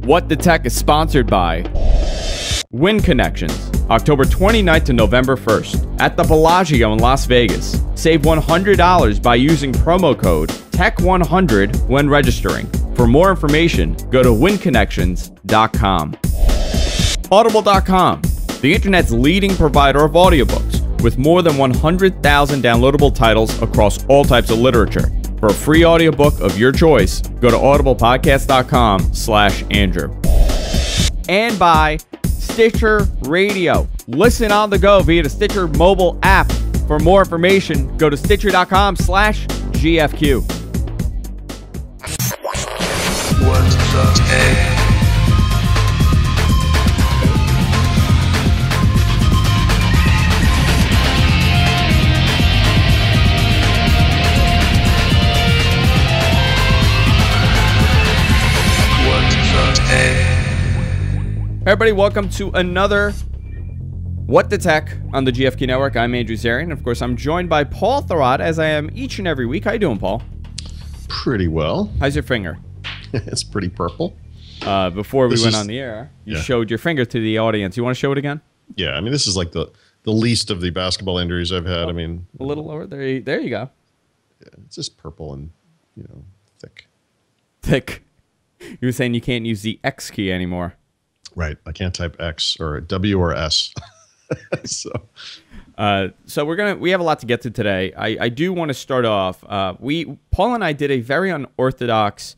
What the Tech is sponsored by Win Connections, October 29th to November 1st at the Bellagio in Las Vegas. Save $100 by using promo code TECH100 when registering. For more information, go to winconnections.com. Audible.com, the internet's leading provider of audiobooks, with more than 100,000 downloadable titles across all types of literature. For a free audiobook of your choice, go to audiblepodcast.com/Andrew. And by Stitcher Radio. Listen on the go via the Stitcher mobile app. For more information, go to stitcher.com/GFQ. What the heck? Hey everybody, welcome to another What the Tech on the GFQ Network. I'm Andrew Zarian. Of course, I'm joined by Paul Thurrott, as I am each and every week. How you doing, Paul? Pretty well. How's your finger? It's pretty purple. Before we went on the air, you showed your finger to the audience. You want to show it again? Yeah, I mean, this is like the least of the basketball injuries I've had. I mean, a little lower. There you go. Yeah, it's just purple and, thick. Thick. You were saying you can't use the X key anymore. Right. I can't type X or W or S. So we have a lot to get to today. I do want to start off. Paul and I did a very unorthodox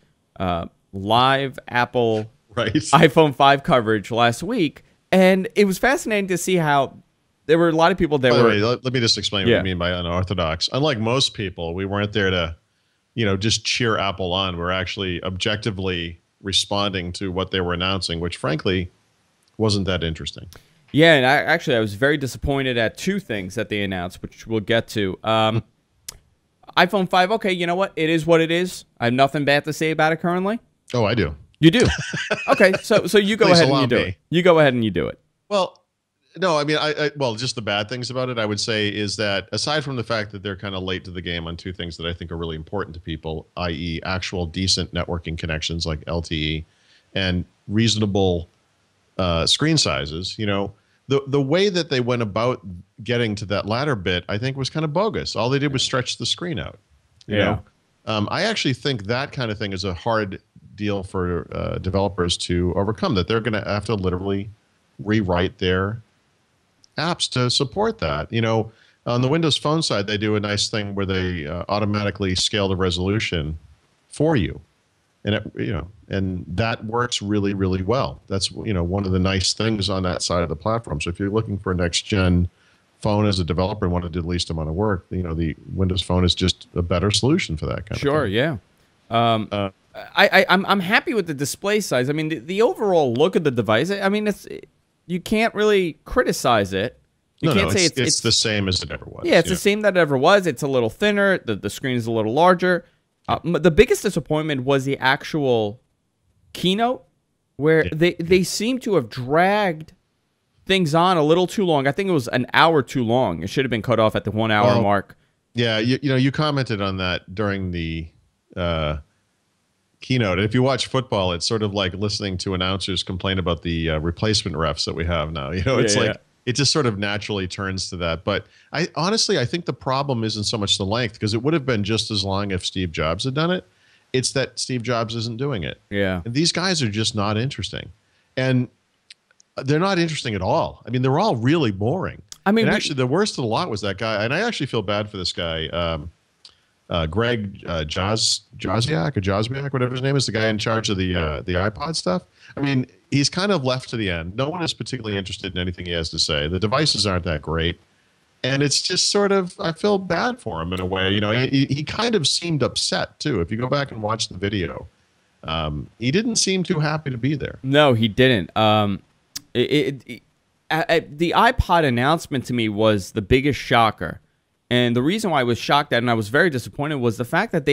live Apple iPhone 5 coverage last week, and it was fascinating to see how there were a lot of people that were. Let me just explain what I mean by unorthodox. Unlike most people, we weren't there to, just cheer Apple on. We're actually objectively responding to what they were announcing, which frankly wasn't that interesting. Yeah, and I was very disappointed at two things that they announced, which we'll get to. iPhone 5, okay, you know what? It is what it is. I have nothing bad to say about it currently. Oh, I do. You do? Okay, so you go ahead and you do it. You go ahead and you do it. Well, no, I mean, just the bad things about it, I would say, is that aside from the fact that they're kind of late to the game on two things that I think are really important to people, i.e. actual decent networking connections like LTE and reasonable screen sizes, the way that they went about getting to that latter bit, I think, was kind of bogus. All they did was stretch the screen out. You know? I actually think that kind of thing is a hard deal for developers to overcome, that they're going to have to literally rewrite their apps to support that. On the Windows Phone side, they do a nice thing where they automatically scale the resolution for you, and and that works really, really well. That's one of the nice things on that side of the platform. So if you're looking for a next gen phone as a developer and want to do the least amount of work, the Windows Phone is just a better solution for that kind of thing. Sure, yeah. I'm happy with the display size. I mean, the overall look of the device. I mean, you can't really criticize it. You can't say it's the same as it ever was. Yeah, it's the same that it ever was. It's a little thinner. The screen is a little larger. The biggest disappointment was the actual keynote, where they seem to have dragged things on a little too long. I think it was an hour too long. It should have been cut off at the 1 hour mark. Yeah, you commented on that during the keynote. And if you watch football, it's sort of like listening to announcers complain about the replacement refs that we have now. It just sort of naturally turns to that. But I think the problem isn't so much the length, because it would have been just as long if Steve Jobs had done it. It's that Steve Jobs isn't doing it. Yeah. And these guys are just not interesting. And they're not interesting at all. I mean, they're all really boring. I mean, actually, the worst of the lot was that guy. And I actually feel bad for this guy. Greg Joswiak, whatever his name is, the guy in charge of the iPod stuff. I mean, he's kind of left to the end. No one is particularly interested in anything he has to say. The devices aren't that great. And it's just sort of, I feel bad for him in a way. He kind of seemed upset, too. If you go back and watch the video, he didn't seem too happy to be there. No, he didn't. The iPod announcement to me was the biggest shocker. And the reason why I was shocked at and I was very disappointed was the fact that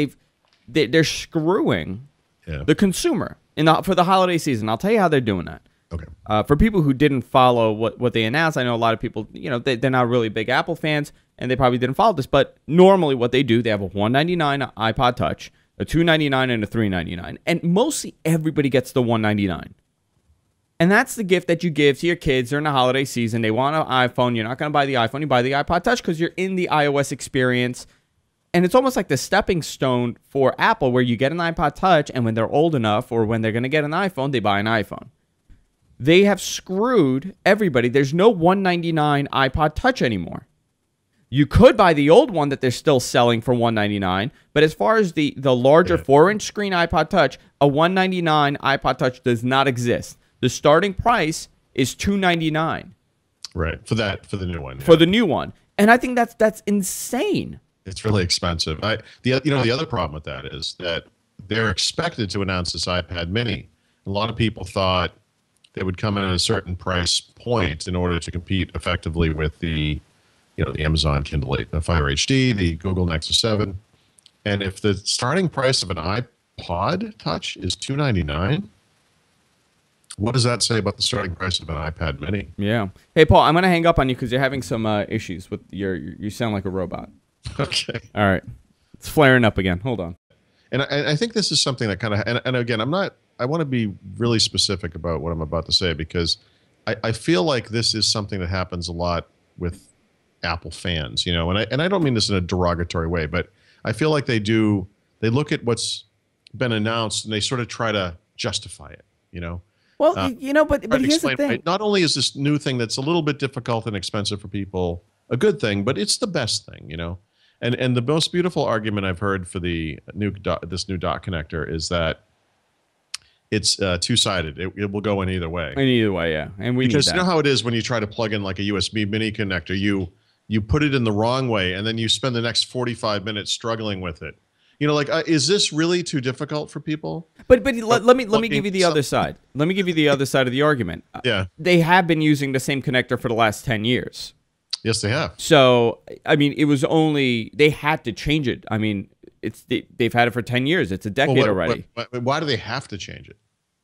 they're screwing the consumer for the holiday season. I'll tell you how they're doing that. Okay. For people who didn't follow what they announced, I know a lot of people, they're not really big Apple fans, and they probably didn't follow this. But normally what they do, they have a $199 iPod Touch, a $299, and a $399. And mostly everybody gets the $199. And that's the gift that you give to your kids during the holiday season. They want an iPhone. You're not going to buy the iPhone. You buy the iPod Touch because you're in the iOS experience. And it's almost like the stepping stone for Apple where you get an iPod Touch, and when they're old enough or when they're going to get an iPhone, they buy an iPhone. They have screwed everybody. There's no $199 iPod Touch anymore. You could buy the old one that they're still selling for $199, but as far as the larger 4-inch screen iPod Touch, a $199 iPod Touch does not exist. The starting price is $299. Right, for the new one. For the new one. And I think that's insane. It's really expensive. The other problem with that is that they're expected to announce this iPad mini. A lot of people thought they would come in at a certain price point in order to compete effectively with the Amazon Kindle Fire HD, the Google Nexus 7. And if the starting price of an iPod Touch is $299, what does that say about the starting price of an iPad mini? Yeah. Hey, Paul, I'm going to hang up on you because you're having some issues with you sound like a robot. Okay. All right. It's flaring up again. Hold on. And I think this is something that kind of, and again, I want to be really specific about what I'm about to say because I feel like this is something that happens a lot with Apple fans, and I don't mean this in a derogatory way, but I feel like they look at what's been announced and they sort of try to justify it, Well, but here's the thing. Not only is this new thing that's a little bit difficult and expensive for people a good thing, but it's the best thing, And the most beautiful argument I've heard for this new dock connector is that it's two-sided. It will go in either way. In either way, yeah. And because you know how it is when you try to plug in like a USB mini connector, you put it in the wrong way, and then you spend the next 45 minutes struggling with it. Is this really too difficult for people? But let me give you the other side. Let me give you the other side of the argument. Yeah. They have been using the same connector for the last 10 years. Yes, they have. So, I mean, they had to change it. I mean, they've had it for 10 years. It's a decade already. Why do they have to change it?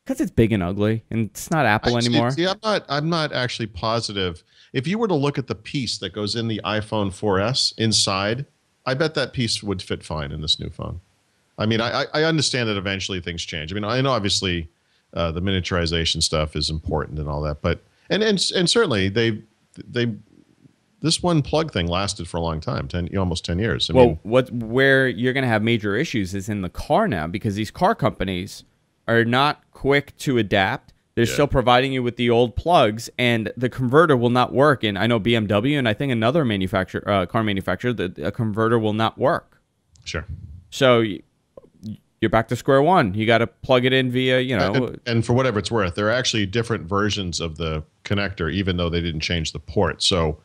Because it's big and ugly, and it's not Apple anymore. See, I'm not actually positive. If you were to look at the piece that goes in the iPhone 4S inside, I bet that piece would fit fine in this new phone. I mean, I understand that eventually things change. I mean, I know obviously the miniaturization stuff is important and all that, but and certainly this one plug thing lasted for a long time, almost 10 years. I mean, where you're going to have major issues is in the car now, because these car companies are not quick to adapt. They're still providing you with the old plugs, and the converter will not work. And I know BMW and I think another car manufacturer, a converter will not work. Sure. So you're back to square one. You got to plug it in via, And for whatever it's worth, there are actually different versions of the connector, even though they didn't change the port. So,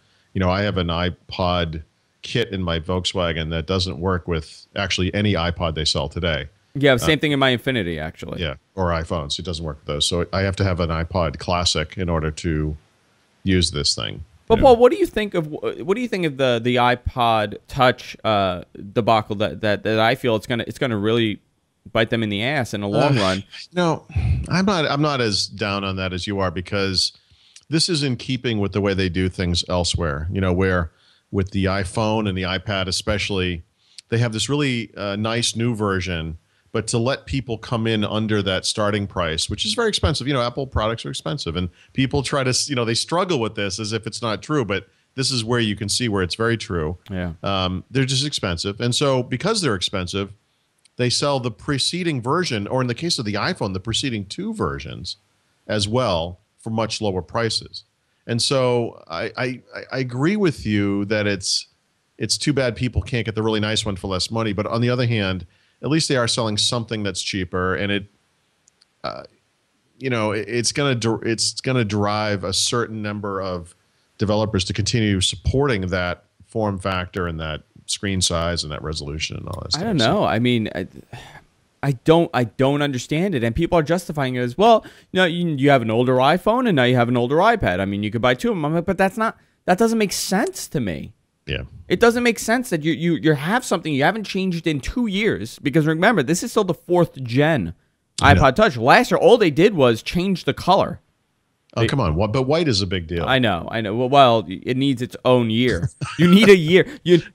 I have an iPod kit in my Volkswagen that doesn't work with actually any iPod they sell today. Yeah, same thing in my Infinity, actually. Yeah, or iPhones. It doesn't work with those. So I have to have an iPod Classic in order to use this thing. But Paul, what do you think of the iPod Touch debacle that I feel it's gonna really bite them in the ass in the long run? No, I'm not as down on that as you are, because this is in keeping with the way they do things elsewhere. Where with the iPhone and the iPad especially, they have this really nice new version. But to let people come in under that starting price, which is very expensive, Apple products are expensive, and people try to, they struggle with this as if it's not true. But this is where you can see where it's very true. Yeah. They're just expensive. And so because they're expensive, they sell the preceding version, or in the case of the iPhone, the preceding 2 versions as well for much lower prices. And so I agree with you that it's too bad people can't get the really nice one for less money. But on the other hand, at least they are selling something that's cheaper, and it's gonna drive a certain number of developers to continue supporting that form factor and that screen size and that resolution and all that stuff. I don't know. I mean, I don't understand it, and people are justifying it as, well, you have an older iPhone and now you have an older iPad. I mean, you could buy 2 of them. I'm like, but that doesn't make sense to me. Yeah. It doesn't make sense that you have something you haven't changed in 2 years, because remember, this is still the 4th gen iPod Touch. Last year, all they did was change the color. Oh, come on. But white is a big deal. I know. Well, it needs its own year. You need a year.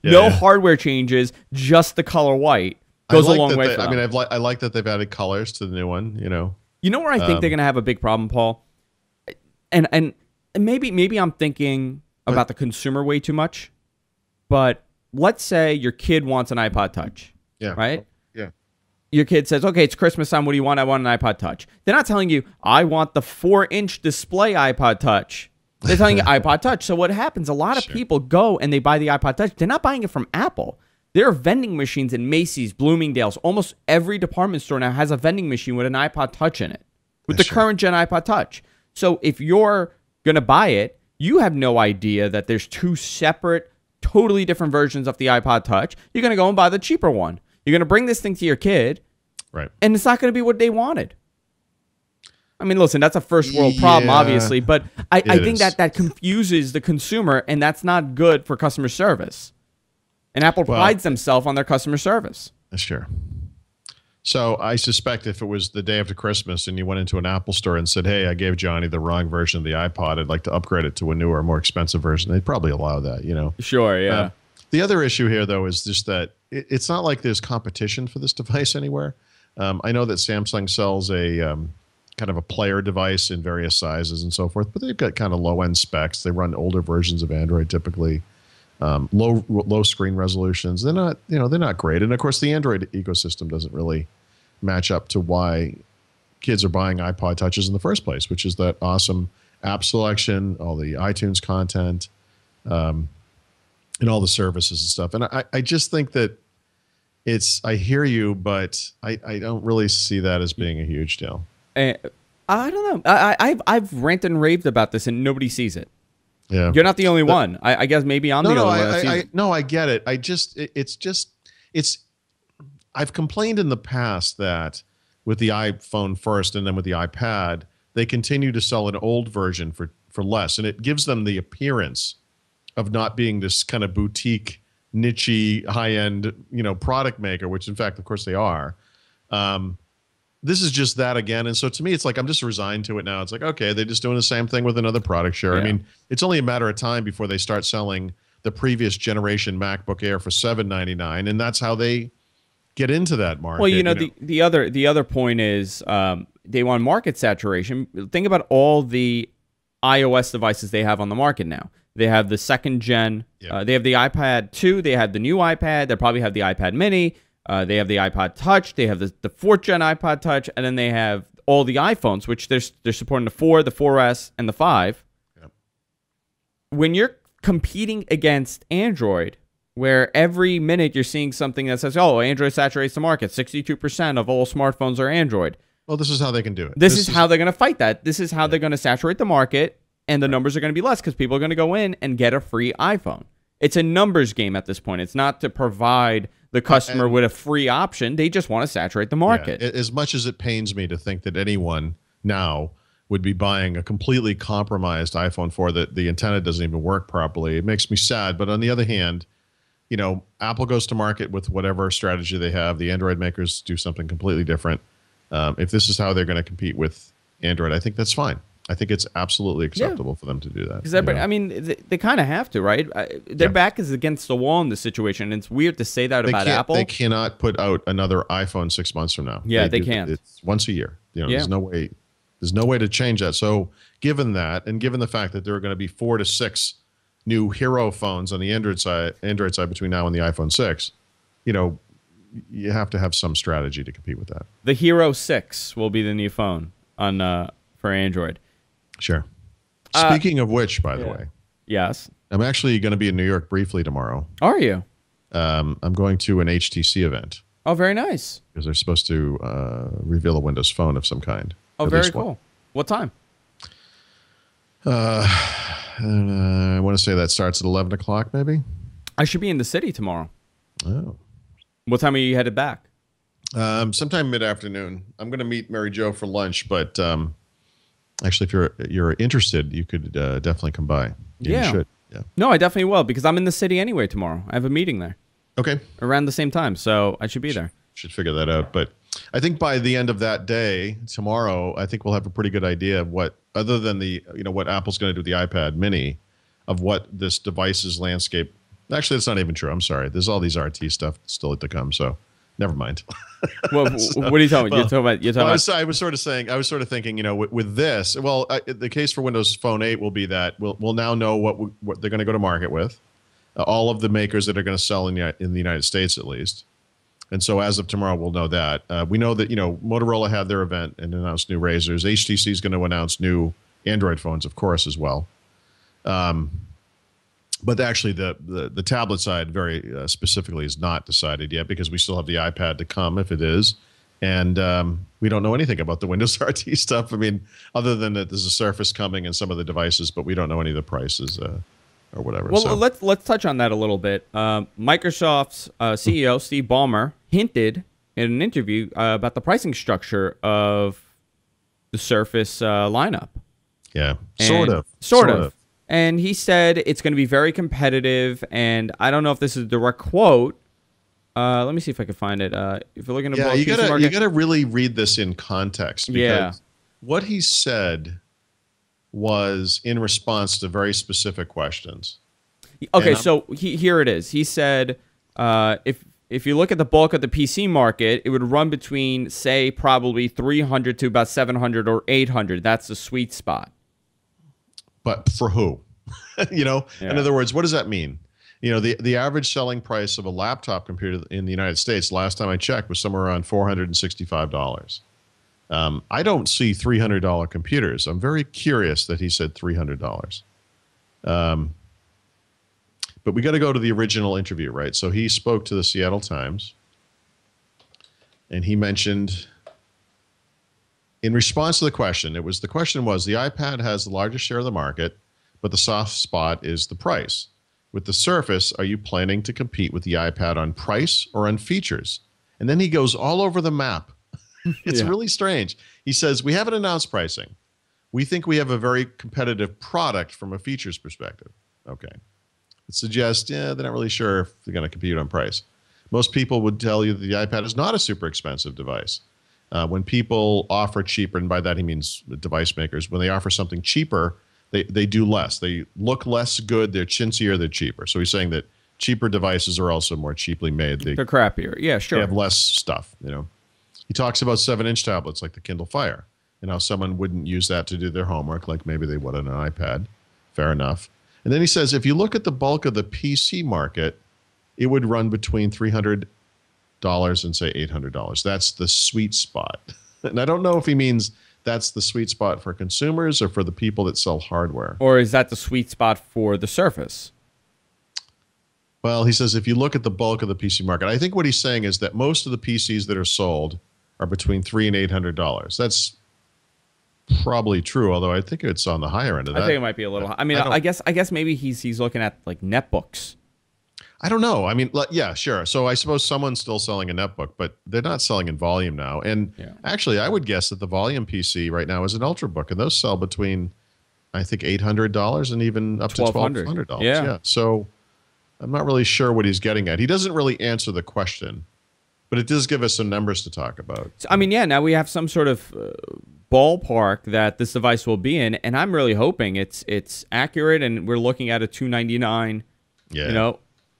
No hardware changes, just the color white goes a long way for them. I mean, I like that they've added colors to the new one, You know where I think they're going to have a big problem, Paul? and maybe I'm thinking about the consumer way too much, but let's say your kid wants an iPod Touch. Yeah. Right? Yeah. Your kid says, okay, it's Christmas time. What do you want? I want an iPod Touch. They're not telling you, I want the 4-inch display iPod Touch. They're telling you iPod Touch. So what happens, a lot of people go and they buy the iPod Touch. They're not buying it from Apple. There are vending machines in Macy's, Bloomingdale's. Almost every department store now has a vending machine with an iPod Touch in it, with the current gen iPod Touch. So if you're going to buy it, you have no idea that there's two separate, totally different versions of the iPod Touch. You're going to go and buy the cheaper one. You're going to bring this thing to your kid, right? And it's not going to be what they wanted. I mean, listen, that's a first world problem, obviously, but I think that confuses the consumer, and that's not good for customer service. And Apple prides themselves on their customer service. Sure. So I suspect if it was the day after Christmas and you went into an Apple store and said, hey, I gave Johnny the wrong version of the iPod, I'd like to upgrade it to a newer, more expensive version, they'd probably allow that, you know? Sure, yeah. The other issue here, though, is just that it's not like there's competition for this device anywhere. I know that Samsung sells a kind of a player device in various sizes and so forth, but they've got kind of low-end specs. They run older versions of Android typically, low screen resolutions. They're not great. And of course, the Android ecosystem doesn't really match up to why kids are buying iPod Touches in the first place, which is that awesome app selection, all the iTunes content, and all the services and stuff. And I just think that I hear you, but I don't really see that as being a huge deal. I don't know. I've ranted and raved about this, and nobody sees it. Yeah, you're not the only one. I guess maybe I'm the only one that sees it. No, I get it. I've complained in the past that with the iPhone first and then with the iPad, they continue to sell an old version for less, and it gives them the appearance of not being this kind of boutique, niche, high-end, product maker, which in fact, of course, they are. This is just that again. And so to me, it's like I'm just resigned to it now. It's like, okay, they're just doing the same thing with another product. Sure. Yeah. I mean, it's only a matter of time before they start selling the previous generation MacBook Air for $799, and that's how they get into that market. Well, the other point is they want market saturation. Think about all the iOS devices they have on the market now. They have the second gen. Yep. They have the iPad 2. They have the new iPad. They probably have the iPad Mini. They have the iPod Touch. They have the fourth gen iPod Touch, and then they have all the iPhones, which they're supporting the 4, the 4S, and the 5. Yep. When you're competing against Android, where every minute you're seeing something that says, "Oh, Android saturates the market. 62% of all smartphones are Android." Well, this is how they can do it. This is how they're going to fight that. This is how they're going to saturate the market, and the numbers are going to be less because people are going to go in and get a free iPhone. It's a numbers game at this point. It's not to provide the customer with a free option. They just want to saturate the market. Yeah, as much as it pains me to think that anyone now would be buying a completely compromised iPhone 4 that the antenna doesn't even work properly, it makes me sad. But on the other hand, Apple goes to market with whatever strategy they have. The Android makers do something completely different. If this is how they're going to compete with Android, I think that's fine. I think it's absolutely acceptable for them to do that. I mean, they kind of have to, right? Their back is against the wall in this situation. And it's weird to say that about Apple. They cannot put out another iPhone 6 months from now. Yeah, they can't. It's once a year. There's no way. There's no way to change that. So given that, and given the fact that there are going to be 4 to 6 new hero phones on the Android side between now and the iPhone 6, you have to have some strategy to compete with that. The Hero 6 will be the new phone for Android. Sure. Speaking of which, by the way. Yes. I'm actually going to be in New York briefly tomorrow. Are you? I'm going to an HTC event. Oh, very nice. Because they're supposed to reveal a Windows Phone of some kind. Oh, very cool. What time? I want to say that starts at 11 o'clock, maybe. I should be in the city tomorrow. Oh. What time are you headed back? Sometime mid-afternoon. I'm going to meet Mary Jo for lunch, but actually, if you're interested, you could definitely come by. You should. Yeah. No, I definitely will, because I'm in the city anyway tomorrow. I have a meeting there. Okay. Around the same time, so I should be there. Should figure that out. But I think by the end of that day, tomorrow, I think we'll have a pretty good idea of what, other than what Apple's going to do with the iPad Mini, of what this device's landscape. Actually, that's not even true. I'm sorry. There's all these RT stuff still to come. So Never mind. Well, So, what are you talking about? You're talking about. I was sort of thinking, you know, with this, well, the case for Windows Phone 8 will be that we'll now know what they're going to go to market with, all of the makers that are going to sell in the United States at least. And so as of tomorrow, we'll know that. We know that, you know, Motorola had their event and announced new Razrs. HTC is going to announce new Android phones, of course, as well. But actually, the tablet side very specifically is not decided yet because we still have the iPad to come if it is. And we don't know anything about the Windows RT stuff. I mean, other than that there's a Surface coming and some of the devices, but we don't know any of the prices or whatever. Well, so. let's touch on that a little bit. Microsoft's CEO, Steve Ballmer, hinted in an interview about the pricing structure of the Surface lineup. Yeah, And sort of. And he said it's going to be very competitive, and I don't know if this is a direct quote. Let me see if I can find it. If you're looking at you gotta really read this in context because what he said was in response to very specific questions. Okay, so here it is. He said if you look at the bulk of the PC market, it would run between, say, probably 300 to about 700 or 800. That's the sweet spot. But for who? You know, in other words, what does that mean? You know, the average selling price of a laptop computer in the United States, last time I checked, was somewhere around $465. I don't see $300 computers. I'm very curious that he said $300. But we got to go to the original interview, right? So he spoke to the Seattle Times, and he mentioned, in response to the question, the question was, the iPad has the largest share of the market, but the soft spot is the price. With the Surface, are you planning to compete with the iPad on price or on features? And then he goes all over the map. It's really strange. He says, we haven't announced pricing. We think we have a very competitive product from a features perspective. Okay. It suggests, they're not really sure if they're going to compete on price. Most people would tell you that the iPad is not a super expensive device. When people offer cheaper, and by that he means the device makers, when they offer something cheaper, they do less. They look less good. They're chintzier. They're cheaper. So he's saying that cheaper devices are also more cheaply made. They're crappier. Yeah, sure. They have less stuff, you know. He talks about 7-inch tablets like the Kindle Fire and how someone wouldn't use that to do their homework like maybe they would on an iPad. Fair enough. And then he says, if you look at the bulk of the PC market, it would run between $300 and say $800. That's the sweet spot. And I don't know if he means that's the sweet spot for consumers or for the people that sell hardware. Or is that the sweet spot for the Surface? Well, he says if you look at the bulk of the PC market, I think what he's saying is that most of the PCs that are sold are between $300 and $800. That's probably true, although I think it's on the higher end of that. I think it might be a little high. I mean, I guess maybe he's looking at like netbooks. I don't know. I mean, yeah, sure. So I suppose someone's still selling a netbook, but they're not selling in volume now. And actually, I would guess that the volume PC right now is an Ultrabook, and those sell between, I think, $800 and even up to $1,200. Yeah. So I'm not really sure what he's getting at. He doesn't really answer the question, but it does give us some numbers to talk about. So, I mean, now we have some sort of ballpark that this device will be in, and I'm really hoping it's accurate, and we're looking at a $299,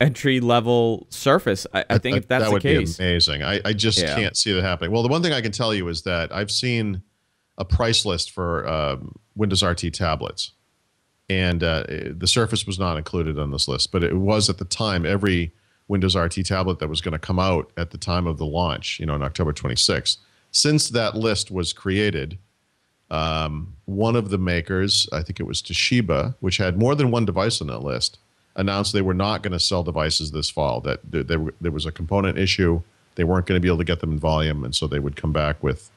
entry-level Surface. I think if that's the case. That would be amazing. I just can't see that happening. Well, the one thing I can tell you is that I've seen a price list for Windows RT tablets, and the Surface was not included on this list, but it was at the time every Windows RT tablet that was going to come out at the time of the launch, on October 26th. Since that list was created, one of the makers, I think it was Toshiba, which had more than one device on that list, announced they were not going to sell devices this fall, that there was a component issue. They weren't going to be able to get them in volume, and so they would come back with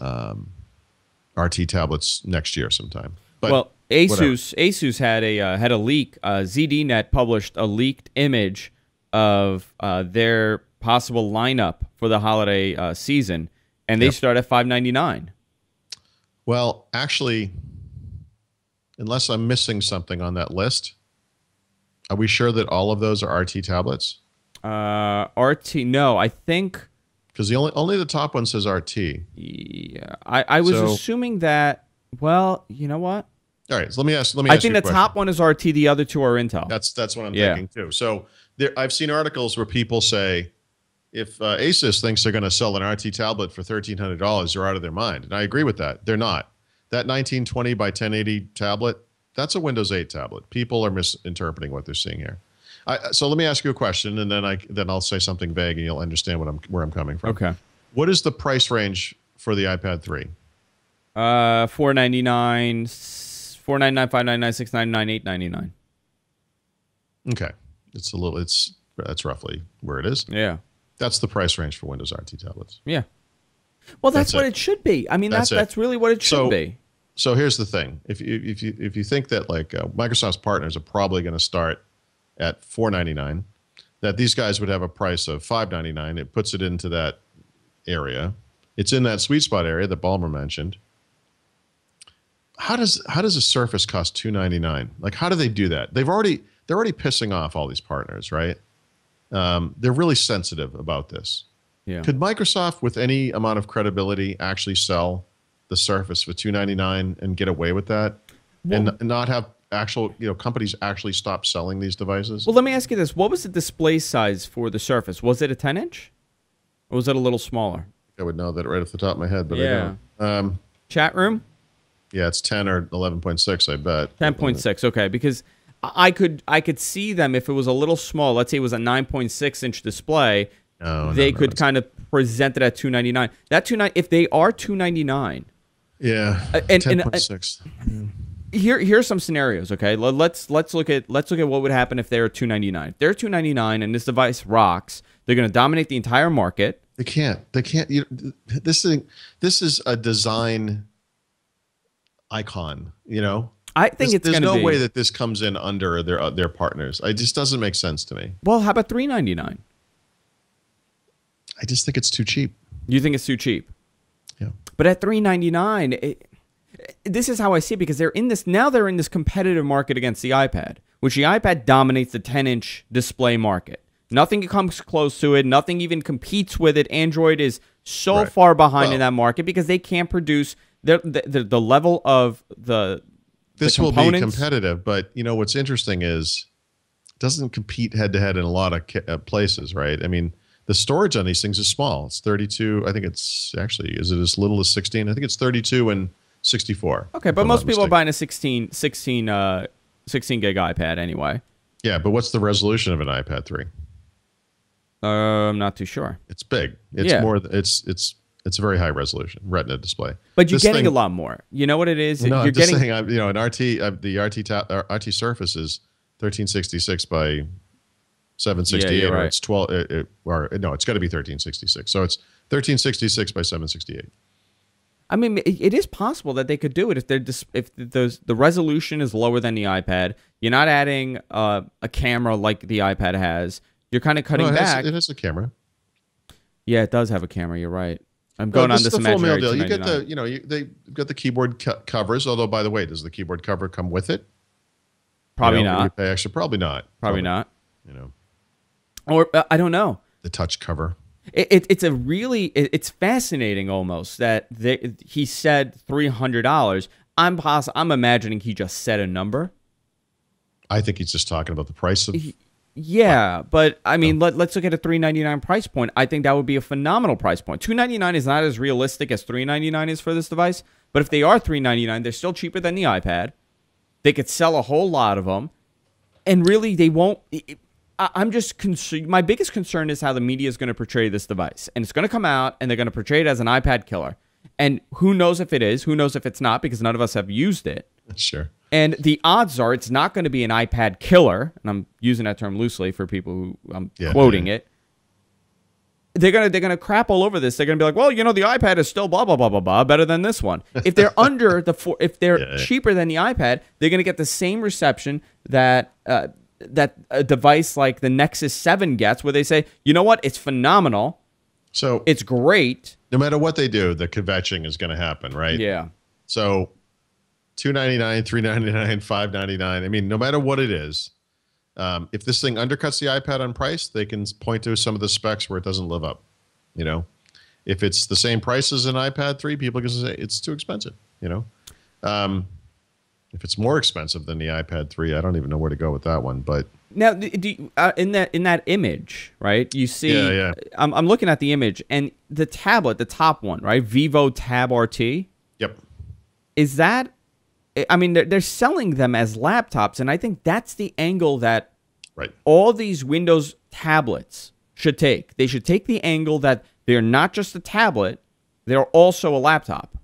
RT tablets next year sometime. But well, Asus had a leak. ZDNet published a leaked image of their possible lineup for the holiday season, and they start at $599. Well, actually, unless I'm missing something on that list, are we sure that all of those are RT tablets? RT, no, I think because the only the top one says RT. Yeah, I was assuming that. Well, you know what? All right, so let me ask. I think the top one is RT. The other two are Intel. That's what I'm thinking too. So I've seen articles where people say if Asus thinks they're going to sell an RT tablet for $1,300, they're out of their mind. And I agree with that. They're not. That 1920 by 1080 tablet, that's a Windows 8 tablet. People are misinterpreting what they're seeing here. So let me ask you a question, and then I'll say something vague, and you'll understand where I'm coming from. Okay. What is the price range for the iPad 3? $499, $499, $599, $699, $899. Okay, that's roughly where it is. Yeah. That's the price range for Windows RT tablets. Yeah. Well, that's what it should be. I mean, that's really what it should be. So here's the thing: if you think that like Microsoft's partners are probably going to start at $499, that these guys would have a price of $599, it puts it into that area. It's in that sweet spot area that Ballmer mentioned. How does a Surface cost $299? Like, how do they do that? They're already pissing off all these partners, right? They're really sensitive about this. Yeah. Could Microsoft, with any amount of credibility, actually sell the Surface for $299 and get away with that, and not have actual companies actually stop selling these devices? Well, let me ask you this: what was the display size for the Surface? Was it a 10-inch, or was it a little smaller? I would know that right off the top of my head, but yeah. I don't. Chat room. Yeah, it's 10 or 11.6, I bet. 10.6. Okay, because I could see them if it was a little small. Let's say it was a 9.6-inch display. They could kind of present it at $299. That $299, if they are $299. Yeah. And 10.6. Here's some scenarios. Okay, let's look at what would happen if they're $299. If they're $299 and this device rocks, they're going to dominate the entire market. They can't. This is a design icon. I think it's going to be. There's no way that this comes in under their partners. It just doesn't make sense to me. Well, how about $399? I just think it's too cheap. You think it's too cheap? Yeah. But at $399, this is how I see it, because they're in this competitive market against the iPad, which the iPad dominates the 10-inch display market. Nothing comes close to it. Nothing even competes with it. Android is so far behind in that market because they can't produce the level of the This will be competitive, but what's interesting is it doesn't compete head-to-head in a lot of places, right? I mean, the storage on these things is small. It's 32. I think it's actually, is it as little as 16? I think it's 32 and 64. Okay, but most people are buying a 16 gig iPad anyway. Yeah, but what's the resolution of an iPad 3? I'm not too sure. It's big. It's more. It's a very high resolution Retina display. But you're getting a lot more. You know what it is? No, you're just saying. An the RT Surface is 1366 by 768, or it's 12. No, it's got to be 1366. So it's 1366 by 768. I mean, it is possible that they could do it if the resolution is lower than the iPad. You're not adding a camera like the iPad has. You're kind of cutting back. It has a camera. Yeah, it does have a camera. You're right. I'm going on this imaginary deal. You get they've got the keyboard covers. Although, by the way, does the keyboard cover come with it? Probably not. You pay extra. Probably not. Probably not. Or I don't know. The touch cover. It's fascinating almost that he said $300. I'm imagining he just said a number. I think he's just talking about the price of. Yeah, but I mean, let's look at a $399 price point. I think that would be a phenomenal price point. $299 is not as realistic as $399 is for this device, but if they are $399, they're still cheaper than the iPad. They could sell a whole lot of them, and really, they won't. I'm just concerned. My biggest concern is how the media is going to portray this device, and it's going to come out, and they're going to portray it as an iPad killer. And who knows if it is? Who knows if it's not? Because none of us have used it. Sure. And the odds are it's not going to be an iPad killer, and I'm using that term loosely for people who I'm quoting it. They're gonna crap all over this. They're gonna be like, well, the iPad is still blah blah blah blah blah better than this one. If they're if they're cheaper than the iPad, they're gonna get the same reception that that a device like the Nexus 7 gets, where they say, you know what, it's phenomenal. So it's great. No matter what they do, the kvetching is going to happen, right? Yeah. So $299, $399, $599. I mean, no matter what it is, if this thing undercuts the iPad on price, they can point to some of the specs where it doesn't live up. If it's the same price as an iPad 3, people can say it's too expensive. If it's more expensive than the iPad 3, I don't even know where to go with that one. But now, in that image, right? You see, yeah. I'm looking at the image, and the tablet, the top one, right? Vivo Tab RT. Yep. Is that? I mean, they're selling them as laptops, and I think that's the angle that all these Windows tablets should take. They should take the angle that they're not just a tablet, they're also a laptop.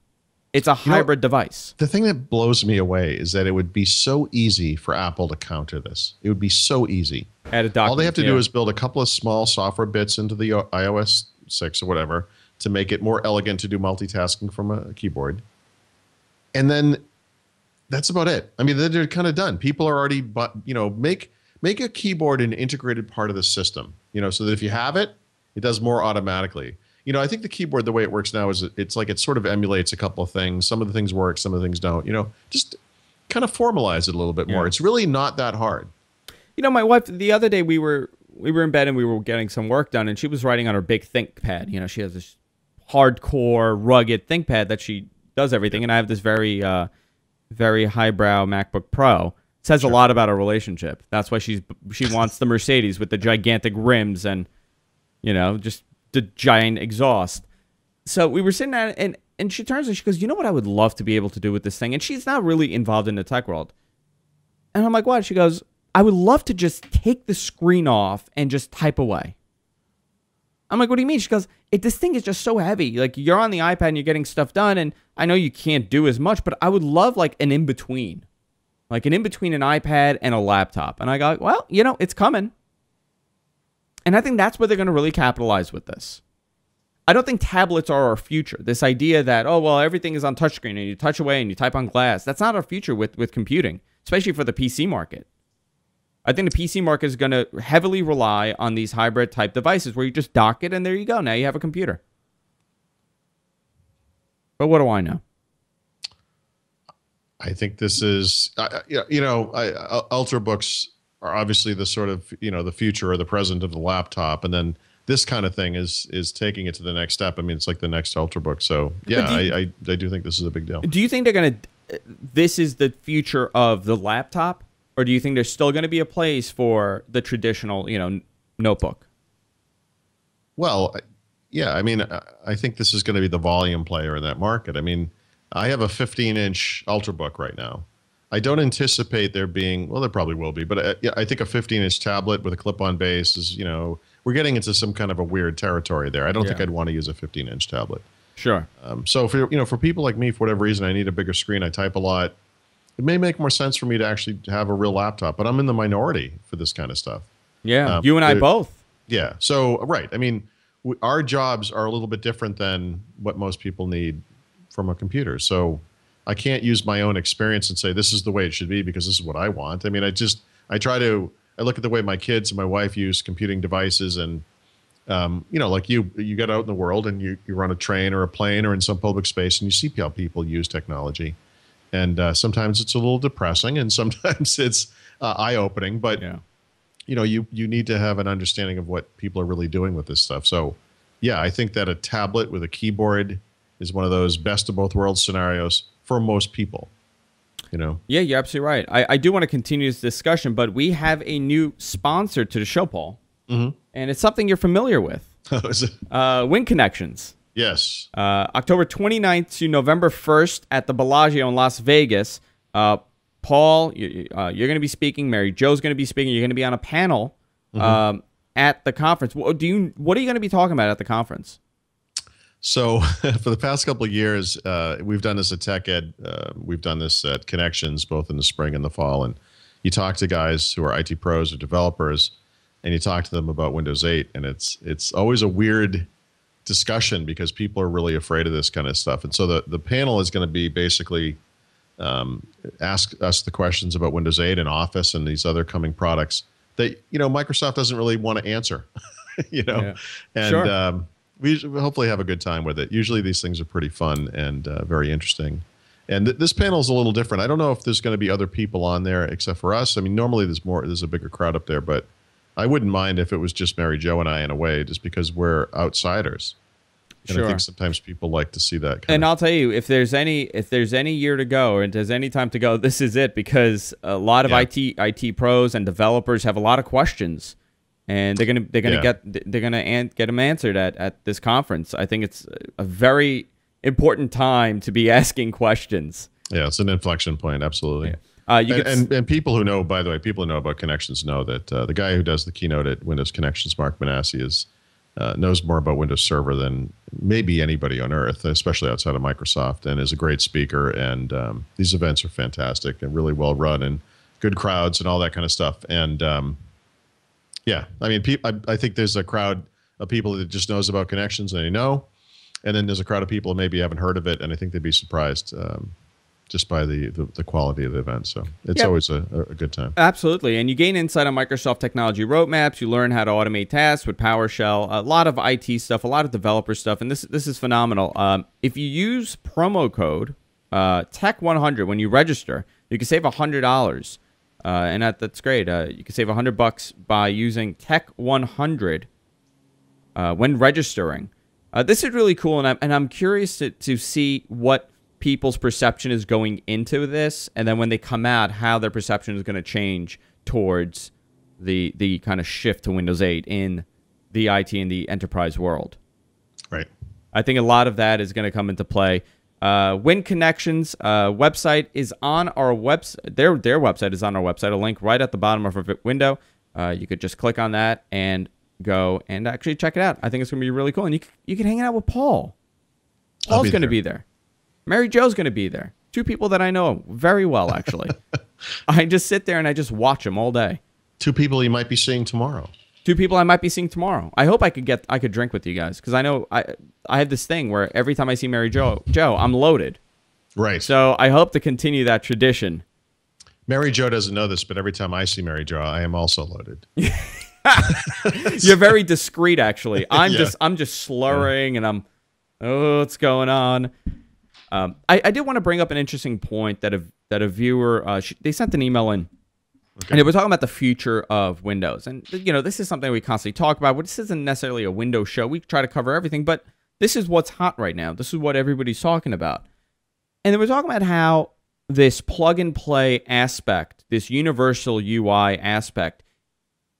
It's a hybrid device. The thing that blows me away is that it would be so easy for Apple to counter this. It would be so easy. All they have to do is build a couple of small software bits into the iOS 6 or whatever to make it more elegant to do multitasking from a keyboard. And then that's about it. I mean, they're kind of done. People are already, make a keyboard an integrated part of the system, so that if you have it, it does more automatically. I think the keyboard, the way it works now is it's like it sort of emulates a couple of things. Some of the things work, some of the things don't. Just kind of formalize it a little bit more. It's really not that hard. My wife, the other day we were in bed and we were getting some work done, and she was writing on her big ThinkPad. She has this hardcore, rugged ThinkPad that she does everything, and I have this very, very highbrow MacBook Pro. Says a lot about our relationship. That's why she wants the Mercedes with the gigantic rims and, just the giant exhaust. So we were sitting at it, and she turns and she goes, "You know what I would love to be able to do with this thing?" And she's not really involved in the tech world. And I'm like, "What?" She goes, "I would love to just take the screen off and just type away." I'm like, "What do you mean?" She goes, "This thing is just so heavy. Like, you're on the iPad and you're getting stuff done, and I know you can't do as much, but I would love like an in-between. Like an in-between an iPad and a laptop." And I go, "Well, it's coming." And I think that's where they're going to really capitalize with this. I don't think tablets are our future. This idea that, everything is on touchscreen and you touch away and you type on glass. That's not our future with computing, especially for the PC market. I think the PC market is going to heavily rely on these hybrid type devices where you just dock it and there you go. Now you have a computer. But what do I know? I think this is, Ultrabooks are obviously the sort of, the future or the present of the laptop. And then this kind of thing is taking it to the next step. I mean, it's like the next Ultrabook. So, yeah, I do think this is a big deal. Do you think this is the future of the laptop? Or do you think there's still going to be a place for the traditional, notebook? Well, yeah, I mean, I think this is going to be the volume player in that market. I mean, I have a 15-inch Ultrabook right now. I don't anticipate there being, there probably will be, but I think a 15-inch tablet with a clip-on base is, we're getting into some kind of a weird territory there. I don't think I'd want to use a 15-inch tablet. Sure. So for people like me, for whatever reason, I need a bigger screen. I type a lot. It may make more sense for me to actually have a real laptop, but I'm in the minority for this kind of stuff. Yeah, you and I both. Yeah. So, right. I mean, our jobs are a little bit different than what most people need from a computer. So I can't use my own experience and say this is the way it should be because this is what I want. I mean, I look at the way my kids and my wife use computing devices, and like you get out in the world and you run a train or a plane or in some public space and you see how people use technology, and sometimes it's a little depressing and sometimes it's eye-opening. But you need to have an understanding of what people are really doing with this stuff. So yeah, I think that a tablet with a keyboard is one of those best of both worlds scenarios for most people. Yeah, you're absolutely right. I do want to continue this discussion, but we have a new sponsor to the show, Paul. Mm-hmm. And it's something you're familiar with. Oh, is it? Win Connections. Yes. October 29th to November 1st at the Bellagio in Las Vegas. Paul, you're going to be speaking. Mary Jo's going to be speaking. You're going to be on a panel at the conference. What are you going to be talking about at the conference? So for the past couple of years, we've done this at Tech Ed. We've done this at Connections, both in the spring and the fall. And you talk to guys who are IT pros or developers, and you talk to them about Windows 8. And it's always a weird discussion because people are really afraid of this kind of stuff. And so the panel is going to be basically ask us the questions about Windows 8 and Office and these other coming products that, Microsoft doesn't really want to answer, Yeah. And sure. We hopefully have a good time with it. Usually these things are pretty fun and very interesting. And this panel is a little different. I don't know if there's going to be other people on there except for us. I mean, normally there's a bigger crowd up there, but I wouldn't mind if it was just Mary Jo and I in a way, just because we're outsiders. And I think sometimes people like to see that. And I'll tell you, if there's any year to go, or if there's any time to go, this is it, because a lot of IT pros and developers have a lot of questions, and they're gonna get them answered at this conference. I think it's a very important time to be asking questions. Yeah, it's an inflection point, absolutely. Yeah. And people who know, by the way, people who know about connections know that the guy who does the keynote at Windows Connections, Mark Manassi, knows more about Windows Server than maybe anybody on earth, especially outside of Microsoft, and is a great speaker. And these events are fantastic and really well run, and good crowds and all that kind of stuff. And yeah, I mean, I think there's a crowd of people that just knows about connections and they know, and then there's a crowd of people that maybe haven't heard of it, and I think they'd be surprised just by the quality of the event. So it's always a good time. Absolutely. And you gain insight on Microsoft technology roadmaps. You learn how to automate tasks with PowerShell, a lot of IT stuff, a lot of developer stuff. And this is phenomenal. If you use promo code TECH100 when you register, you can save $100. And that's great. You can save $100 by using TECH100 when registering. This is really cool. And I'm curious to see what people's perception is going into this, and then when they come out, how their perception is going to change towards the kind of shift to Windows 8 in the IT and the enterprise world. Right. I think a lot of that is going to come into play. Win Connections website is on our website. Their website is on our website. A link right at the bottom of our window. You could just click on that and go and actually check it out. I think it's going to be really cool, and you can hang out with Paul. Paul's going to be there. Mary Jo's going to be there. Two people that I know very well, actually. I just sit there and I just watch them all day. Two people you might be seeing tomorrow. Two people I might be seeing tomorrow. I hope I could drink with you guys, because I know I have this thing where every time I see Mary Jo, I'm loaded. Right. So I hope to continue that tradition. Mary Jo doesn't know this, but every time I see Mary Jo, I am also loaded. You're very discreet, actually. I'm just slurring and what's going on? I did want to bring up an interesting point that a viewer they sent an email in, and they were talking about the future of Windows. And this is something we constantly talk about. But this isn't necessarily a Windows show. We try to cover everything, but this is what's hot right now. This is what everybody's talking about. And they were talking about how this plug and play aspect, this universal UI aspect,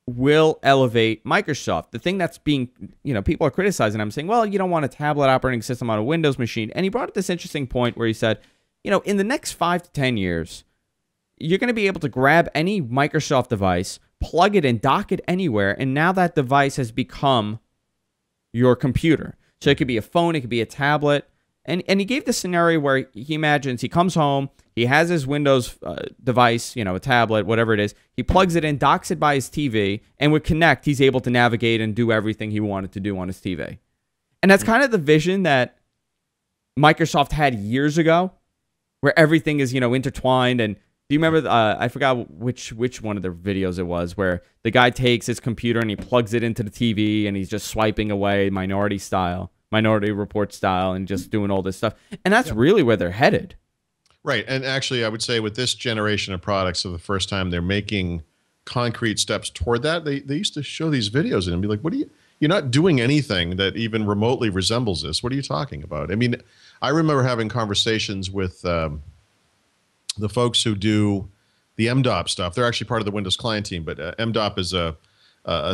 will elevate Microsoft. The thing that's being, people are criticizing. I'm saying, well, you don't want a tablet operating system on a Windows machine. And he brought up this interesting point where he said, in the next 5 to 10 years, you're going to be able to grab any Microsoft device, plug it in, dock it anywhere, and now that device has become your computer. So it could be a phone, it could be a tablet. And he gave the scenario where he imagines he comes home, he has his Windows device, a tablet, whatever it is. He plugs it in, docks it by his TV, and with Kinect, he's able to navigate and do everything he wanted to do on his TV. And that's kind of the vision that Microsoft had years ago, where everything is, intertwined. And do you remember, I forgot which one of the videos it was, where the guy takes his computer and he plugs it into the TV and he's just swiping away Minority Report style, and just doing all this stuff. And that's really where they're headed. Right. And actually, I would say with this generation of products, for the first time, they're making concrete steps toward that. They used to show these videos and be like, you're not doing anything that even remotely resembles this. What are you talking about? I mean, I remember having conversations with the folks who do the MDOP stuff. They're actually part of the Windows Client team, but MDOP is a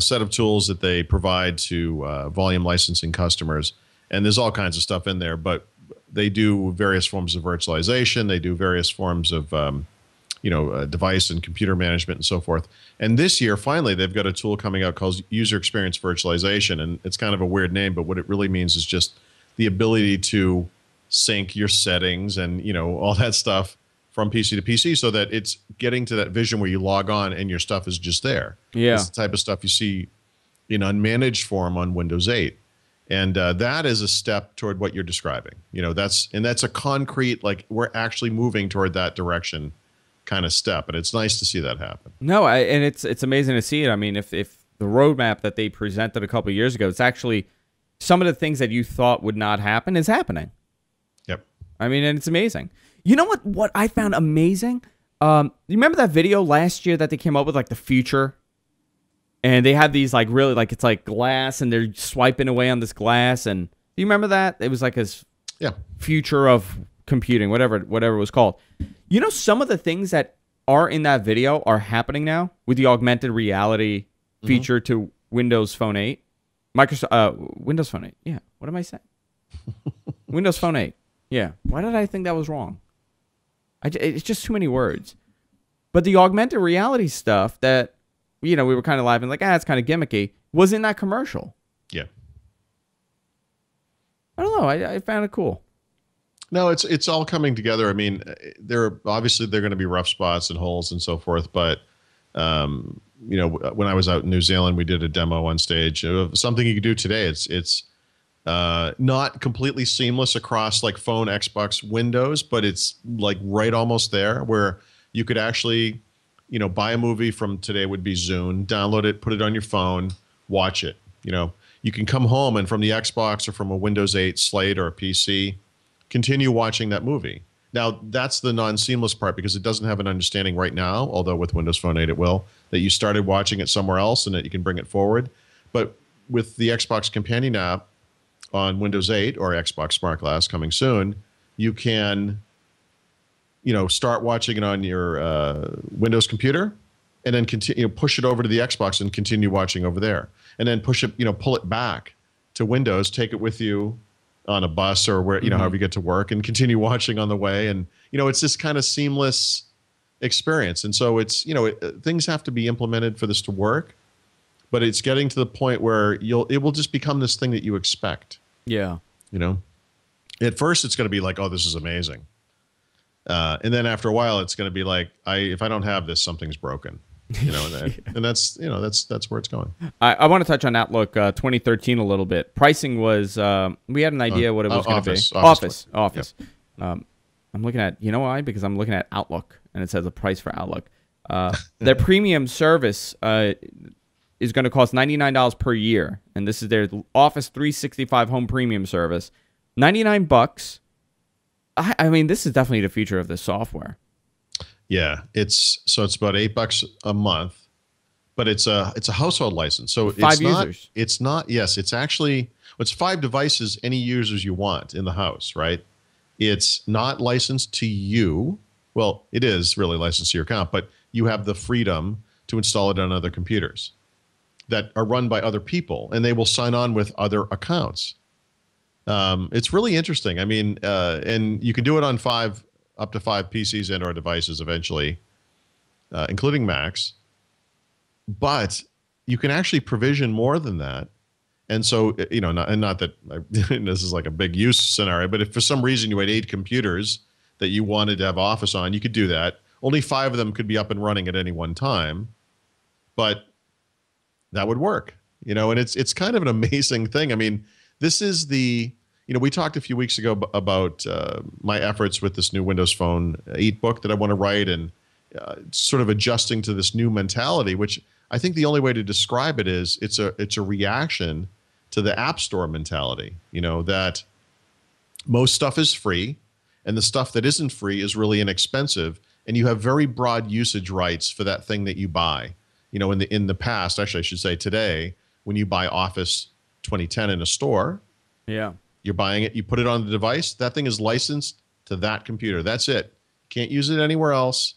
set of tools that they provide to volume licensing customers. And there's all kinds of stuff in there, but they do various forms of virtualization. They do various forms of, device and computer management and so forth. And this year, finally, they've got a tool coming out called User Experience Virtualization. And it's kind of a weird name, but what it really means is just the ability to sync your settings and, all that stuff from PC to PC, so that it's getting to that vision where you log on and your stuff is just there. Yeah. It's the type of stuff you see in unmanaged form on Windows 8. And that is a step toward what you're describing. That's a concrete, like, we're actually moving toward that direction kind of step. And it's nice to see that happen. No, and it's amazing to see it. I mean, if the roadmap that they presented a couple of years ago, it's actually some of the things that you thought would not happen is happening. Yep. I mean, and it's amazing. You know what I found amazing? You remember that video last year that they came up with, like, the future? And they have these, like, really, like, it's like glass, and they're swiping away on this glass, and you remember that? It was like his future of computing, whatever it was called. You know, some of the things that are in that video are happening now with the augmented reality feature to Windows Phone 8. Windows Phone 8. Yeah. What am I saying? Windows Phone 8. Yeah. Why did I think that was wrong? It's just too many words. But the augmented reality stuff that, you know, we were kind of laughing like, it's kind of gimmicky, was in that commercial. Yeah. I don't know. I found it cool. No, it's all coming together. I mean, there are going to be rough spots and holes and so forth. But, you know, when I was out in New Zealand, we did a demo on stage of something you could do today. It's not completely seamless across like phone, Xbox, Windows, but it's like right almost there where you could actually, you know, buy a movie from today would be Zune, download it, put it on your phone, watch it. You know, you can come home and from the Xbox or from a Windows 8 slate or a PC, continue watching that movie. Now, that's the non-seamless part because it doesn't have an understanding right now, although with Windows Phone 8 it will, that you started watching it somewhere else and that you can bring it forward. But with the Xbox Companion app on Windows 8 or Xbox Smart Glass coming soon, you can, you know, start watching it on your Windows computer and then continue, push it over to the Xbox and continue watching over there. And then push it, you know, pull it back to Windows, take it with you on a bus or where, you know, however you get to work and continue watching on the way. And, you know, it's this kind of seamless experience. And so it's, you know, things have to be implemented for this to work, but it's getting to the point where it will just become this thing that you expect. Yeah. You know, at first it's going to be like, oh, this is amazing. And then after a while, it's going to be like, if I don't have this, something's broken. You know, and that's, you know, that's where it's going. I want to touch on Outlook 2013 a little bit. Pricing was, we had an idea what it was going to be. Office. Yep. I'm looking at, you know why? Because I'm looking at Outlook, and it says a price for Outlook. Their premium service is going to cost $99 per year, and this is their Office 365 Home Premium service. $99. I mean, this is definitely the future of this software. Yeah, it's about $8 a month, but it's a household license. So five users. It's not. Yes, it's actually it's 5 devices, any users you want in the house, right? It's not licensed to you. Well, it is really licensed to your account, but you have the freedom to install it on other computers that are run by other people, and they will sign on with other accounts. It's really interesting. I mean, and you can do it on up to 5 PCs and or devices eventually, including Macs. But you can actually provision more than that. And so, you know, not that this is like a big use scenario, but if for some reason you had 8 computers that you wanted to have Office on, you could do that. Only 5 of them could be up and running at any one time, but that would work, you know, and it's kind of an amazing thing. I mean, this is you know, we talked a few weeks ago about my efforts with this new Windows Phone 8 book that I want to write and sort of adjusting to this new mentality, which I think the only way to describe it is it's a reaction to the App Store mentality, you know, that most stuff is free and the stuff that isn't free is really inexpensive, and you have very broad usage rights for that thing that you buy. You know, in the past, actually I should say today, when you buy Office 2010 in a store, yeah, you're buying it, you put it on the device, that thing is licensed to that computer. That's it. Can't use it anywhere else.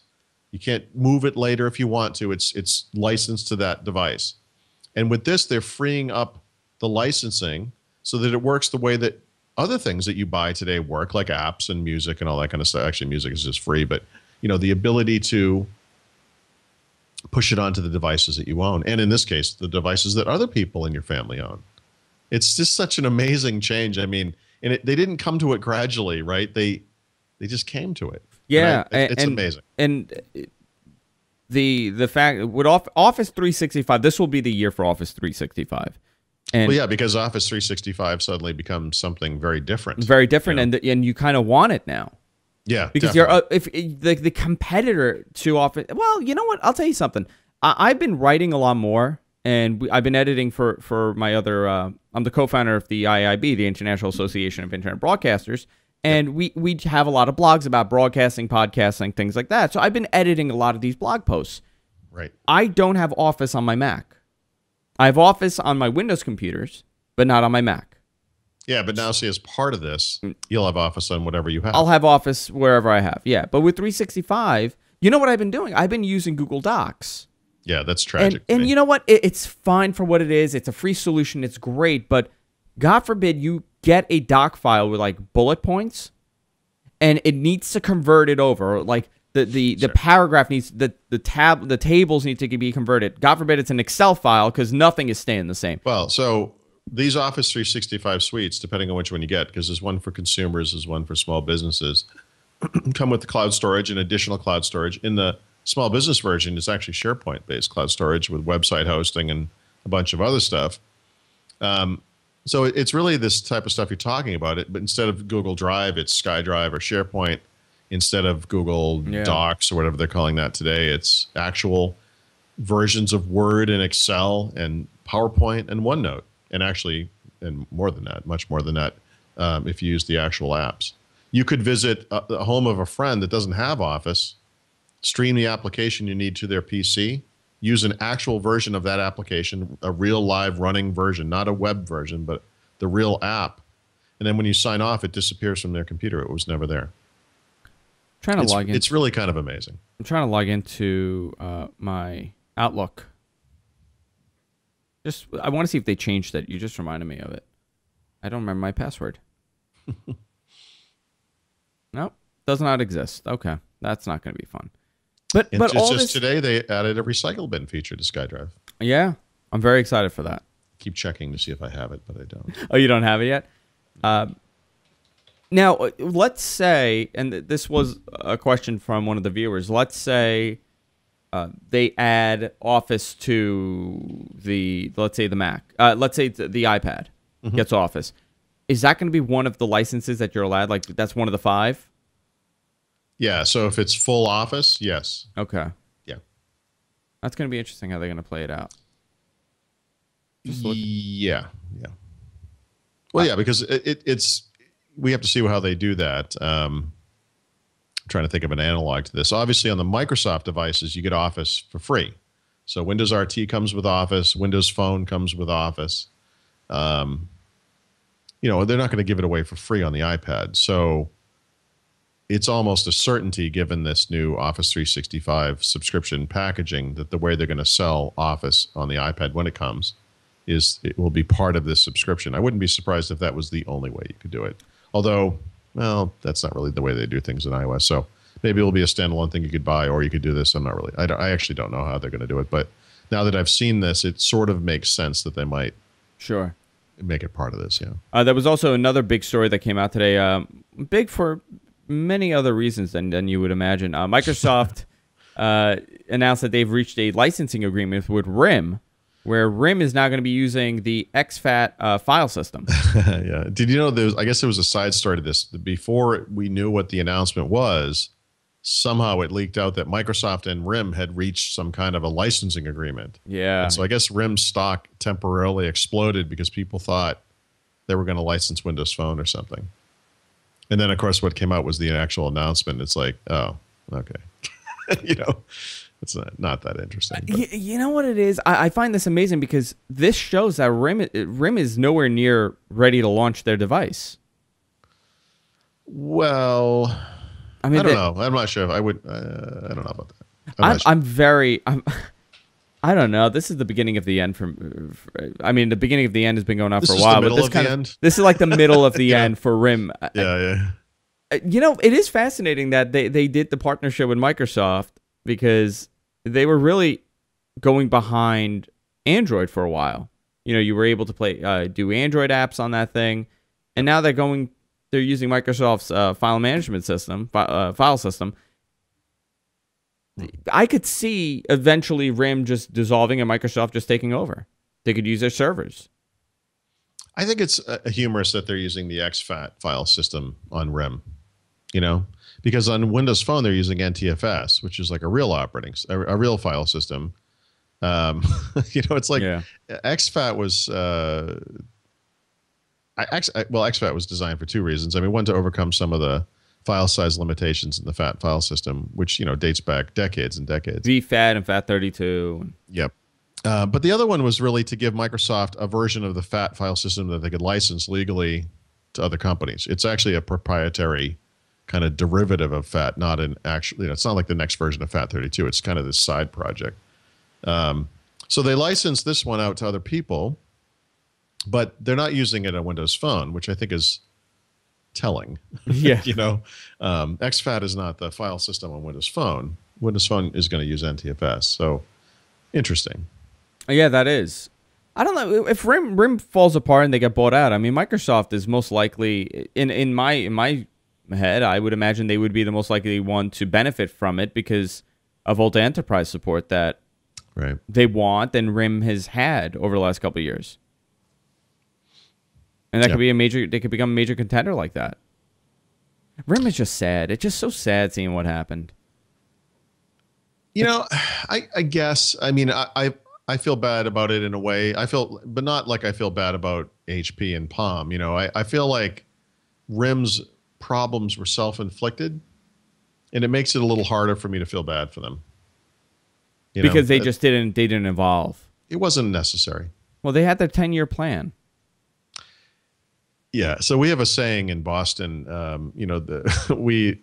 You can't move it later if you want to. It's licensed to that device. And with this, they're freeing up the licensing so that it works the way that other things that you buy today work, like apps and music and all that kind of stuff. Actually, music is just free, but you know, the ability to push it onto the devices that you own. And in this case, the devices that other people in your family own. It's just such an amazing change. I mean, and they didn't come to it gradually, right? They just came to it. Yeah, it's amazing. And the fact with Office 365, this will be the year for Office 365. And well, yeah, because Office 365 suddenly becomes something very different. Very different, you know? and you kind of want it now. Yeah, because definitely. you're the competitor to Office. Well, you know what? I'll tell you something. I've been writing a lot more. And I've been editing for my other. I'm the co-founder of the IIB, the International Association of Internet Broadcasters, and we have a lot of blogs about broadcasting, podcasting, things like that. So I've been editing a lot of these blog posts. Right. I don't have Office on my Mac. I have Office on my Windows computers, but not on my Mac. Yeah, but now see, as part of this, you'll have Office on whatever you have. I'll have Office wherever I have. Yeah, but with 365, you know what I've been doing? I've been using Google Docs. Yeah, that's tragic. And you know what? It's fine for what it is. It's a free solution. It's great. But God forbid you get a doc file with like bullet points and it needs to convert it over. Like the paragraph needs, the tables need to be converted. God forbid it's an Excel file because nothing is staying the same. Well, so these Office 365 suites, depending on which one you get, because there's one for consumers, there's one for small businesses, come with the cloud storage and additional cloud storage. In the small business version, it's actually SharePoint-based cloud storage with website hosting and a bunch of other stuff. So it's really this type of stuff you're talking about. But instead of Google Drive, it's SkyDrive or SharePoint. Instead of Google Docs or whatever they're calling that today, it's actual versions of Word and Excel and PowerPoint and OneNote. And actually, and more than that, much more than that, if you use the actual apps. You could visit the home of a friend that doesn't have Office, stream the application you need to their PC, use an actual version of that application, a real live running version, not a web version, but the real app. And then when you sign off, it disappears from their computer. It was never there. Log in. It's really kind of amazing. I'm trying to log into my Outlook. I want to see if they changed it. You just reminded me of it. I don't remember my password. Nope, does not exist. Okay, that's not going to be fun. But all just this, today they added a recycle bin feature to SkyDrive. Yeah, I'm very excited for that. Keep checking to see if I have it, but I don't. Oh, you don't have it yet? Now, let's say, and this was a question from one of the viewers. Let's say they add Office to let's say the Mac. Let's say the iPad gets Office. Is that going to be one of the licenses that you're allowed? Like, that's one of the 5? Yeah, so if it's full Office, yes. Okay. Yeah. That's going to be interesting how they're going to play it out. Yeah. Well, yeah, because it's we have to see how they do that. I'm trying to think of an analog to this. Obviously, on the Microsoft devices, you get Office for free. So Windows RT comes with Office. Windows Phone comes with Office. They're not going to give it away for free on the iPad. So it's almost a certainty, given this new Office 365 subscription packaging, that the way they're going to sell Office on the iPad when it comes is it will be part of this subscription. I wouldn't be surprised if that was the only way you could do it. Although, well, that's not really the way they do things in iOS. So maybe it'll be a standalone thing you could buy, or you could do this. I actually don't know how they're going to do it. But now that I've seen this, it sort of makes sense that they might make it part of this. Yeah. There was also another big story that came out today. Big for many other reasons than you would imagine. Microsoft announced that they've reached a licensing agreement with RIM, where RIM is now going to be using the exFAT file system. Yeah. Did you know I guess there was a side story to this. Before we knew what the announcement was, somehow it leaked out that Microsoft and RIM had reached some kind of a licensing agreement. Yeah. And so I guess RIM stock temporarily exploded because people thought they were going to license Windows Phone or something. And then, of course, what came out was the actual announcement. It's like, oh, okay. It's not that interesting. You know what it is? I find this amazing because this shows that RIM is nowhere near ready to launch their device. Well, I don't know. I'm not sure if I would. I don't know about that. I don't know. This is the beginning of the end. The beginning of the end has been going on for a while. This is like the middle of the end for RIM. Yeah. It is fascinating that they did the partnership with Microsoft, because they were really going behind Android for a while. You were able to do Android apps on that thing, and now they're using Microsoft's file management system, file system. I could see eventually RIM just dissolving and Microsoft just taking over. They could use their servers. I think it's humorous that they're using the exFAT file system on RIM, because on Windows Phone they're using NTFS, which is like a real a real file system. It's like exFAT was exFAT was designed for 2 reasons. I mean, one, to overcome some of the file size limitations in the FAT file system, which dates back decades and decades. VFAT and FAT32. Yep. But the other one was really to give Microsoft a version of the FAT file system that they could license legally to other companies. It's actually a proprietary kind of derivative of FAT, not an actual, it's not like the next version of FAT32. It's kind of this side project. So they license this one out to other people, but they're not using it on Windows Phone, which I think is telling. Yeah. exFAT is not the file system on Windows Phone. Windows Phone is going to use NTFS. So interesting. Yeah, that is. I don't know if RIM falls apart and they get bought out. I mean, Microsoft is most likely in my head. I would imagine they would be the most likely one to benefit from it because of all the enterprise support that they want and RIM has had over the last couple of years. And that could be they could become a major contender like that. RIM is just sad. It's just so sad seeing what happened. I guess, I mean, I feel bad about it in a way. But not like I feel bad about HP and Palm. I feel like RIM's problems were self-inflicted, and it makes it a little harder for me to feel bad for them. Because they didn't evolve. It wasn't necessary. Well, they had their 10-year plan. Yeah. So we have a saying in Boston, we,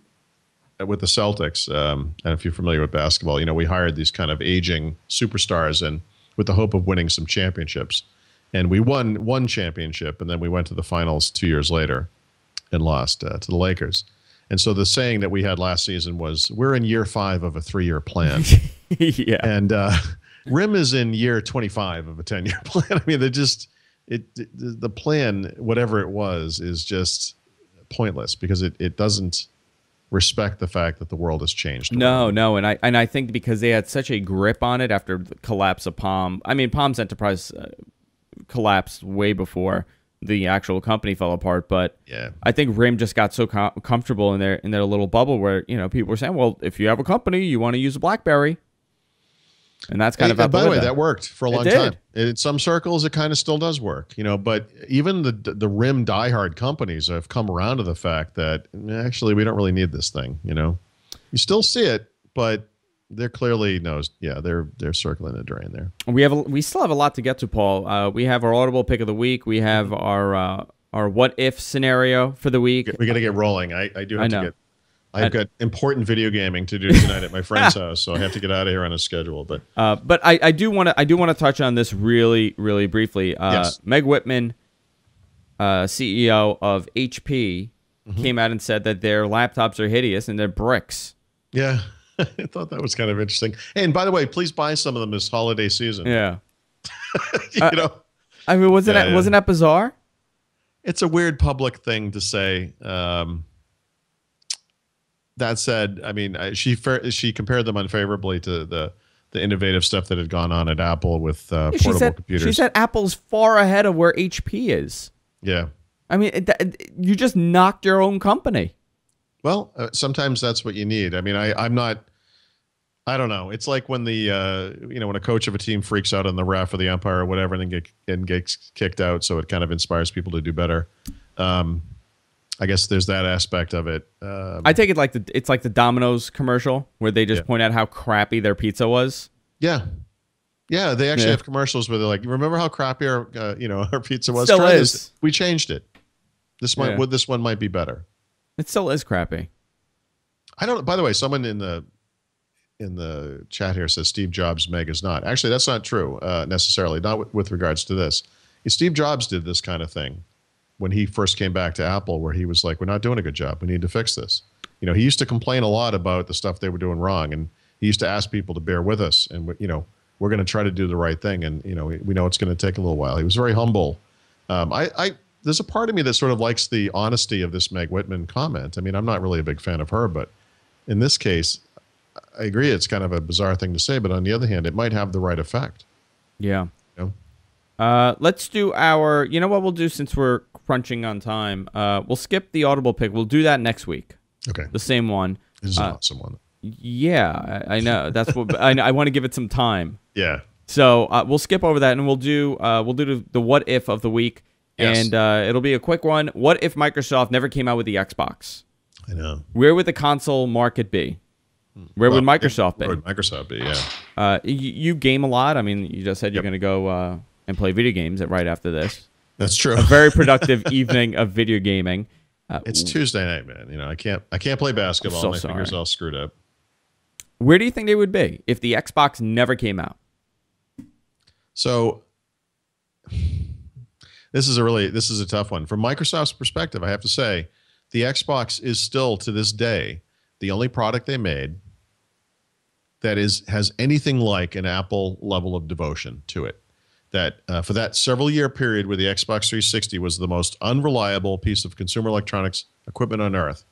with the Celtics, and if you're familiar with basketball, we hired these kind of aging superstars and with the hope of winning some championships. And we won one championship, and then we went to the finals 2 years later and lost to the Lakers. And so the saying that we had last season was, we're in year 5 of a 3-year plan. Yeah. And RIM is in year 25 of a 10-year plan. I mean, the plan, whatever it was, is just pointless because it doesn't respect the fact that the world has changed. No, and I think because they had such a grip on it after the collapse of Palm. I mean, Palm's enterprise collapsed way before the actual company fell apart. But yeah, I think RIM just got so comfortable in their little bubble where people were saying, well, if you have a company, you want to use a BlackBerry. And that's kind of by the way, that worked for a long time. In some circles, it kind of still does work, but even the RIM diehard companies have come around to the fact that actually we don't really need this thing. You still see it, but they're clearly they're circling the drain there. We still have a lot to get to, Paul. We have our Audible pick of the week. We have our what if scenario for the week. We got to get rolling. I do have to get. I've got important video gaming to do tonight at my friend's house, so I have to get out of here on a schedule. But I do want to touch on this really, really briefly. Yes. Meg Whitman, CEO of HP, came out and said that their laptops are hideous and they're bricks. Yeah, I thought that was kind of interesting. And by the way, please buy some of them this holiday season. Yeah, I mean, wasn't that bizarre? It's a weird public thing to say. That said, I mean, she compared them unfavorably to the innovative stuff that had gone on at Apple with portable computers. She said Apple's far ahead of where HP is. Yeah. I mean, you just knocked your own company. Well, sometimes that's what you need. I mean, I don't know. It's like when when a coach of a team freaks out on the ref or the umpire or whatever and gets kicked out, so it kind of inspires people to do better. I guess there's that aspect of it. I take it it's like the Domino's commercial where they just point out how crappy their pizza was. Yeah. Yeah, they actually have commercials where they're like, remember how crappy our pizza was? Still is. We changed it. This one might be better. It still is crappy. I don't. By the way, someone in the chat here says Steve Jobs' Meg is not. Actually, that's not true necessarily. Not with regards to this. Steve Jobs did this kind of thing when he first came back to Apple, where he was like, "We're not doing a good job. We need to fix this." He used to complain a lot about the stuff they were doing wrong, and he used to ask people to bear with us, and we're going to try to do the right thing, and we know it's going to take a little while. He was very humble. There's a part of me that sort of likes the honesty of this Meg Whitman comment. I mean, I'm not really a big fan of her, but in this case, I agree it's kind of a bizarre thing to say, but on the other hand, it might have the right effect. Yeah. Let's do our, what we'll do since we're crunching on time? We'll skip the Audible pick. We'll do that next week. Okay. The same one. This is an awesome one. Yeah, I know. That's what I want to give it some time. Yeah. So we'll skip over that, and we'll do the what if of the week. Yes. And it'll be a quick one. What if Microsoft never came out with the Xbox? I know. Where would the console market be? Where would Microsoft be? Where would Microsoft be, yeah. You game a lot. I mean, you just said you're going to go and play video games right after this. That's true. A very productive evening of video gaming. It's Tuesday night, man. You know, I can't play basketball. So My fingers sorry. all screwed up. Where do you think they would be if the Xbox never came out? So this is a tough one. From Microsoft's perspective, I have to say, the Xbox is still to this day the only product they made that has anything like an Apple level of devotion to it. That for that several year period where the Xbox 360 was the most unreliable piece of consumer electronics equipment on earth,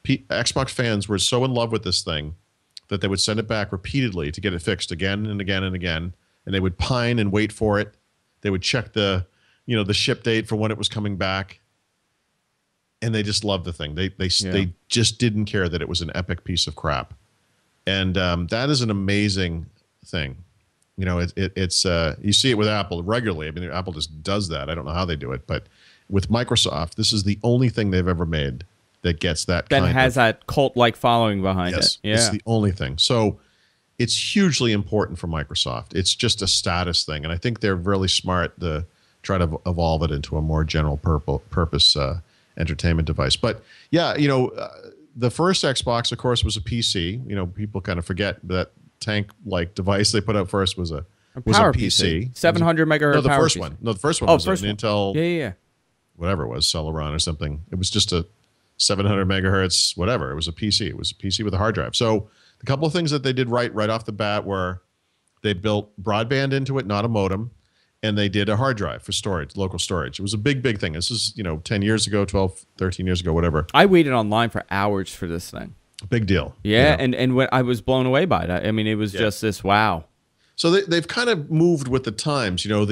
Xbox fans were so in love with this thing that they would send it back repeatedly to get it fixed again and again and again, and they would pine and wait for it. They would check the ship date for when it was coming back, and they just loved the thing. They just didn't care that it was an epic piece of crap, and that is an amazing thing. You know, it's you see it with Apple regularly. I mean, Apple just does that. I don't know how they do it, but with Microsoft, this is the only thing they've ever made that gets that has that cult-like following behind it. Yeah, it's the only thing. So it's hugely important for Microsoft. It's just a status thing, and I think they're really smart to try to evolve it into a more general purpose entertainment device. But yeah, you know, the first Xbox, of course, was a PC. You know, people kind of forget that tank-like device they put out first was a power PC. 700 megahertz. No, the power first PC. one. No, the first one was an Intel. Yeah. Whatever it was, Celeron or something. It was just a 700 megahertz, whatever. It was a PC. It was a PC with a hard drive. So the couple of things that they did right off the bat were they built broadband into it, not a modem, and they did a hard drive for storage, local storage. It was a big thing. This is, 10 years ago, 12, 13 years ago, whatever. I waited online for hours for this thing. Big deal. Yeah, and when I was blown away by it. I mean, it was just this wow. So they've kind of moved with the times. You know,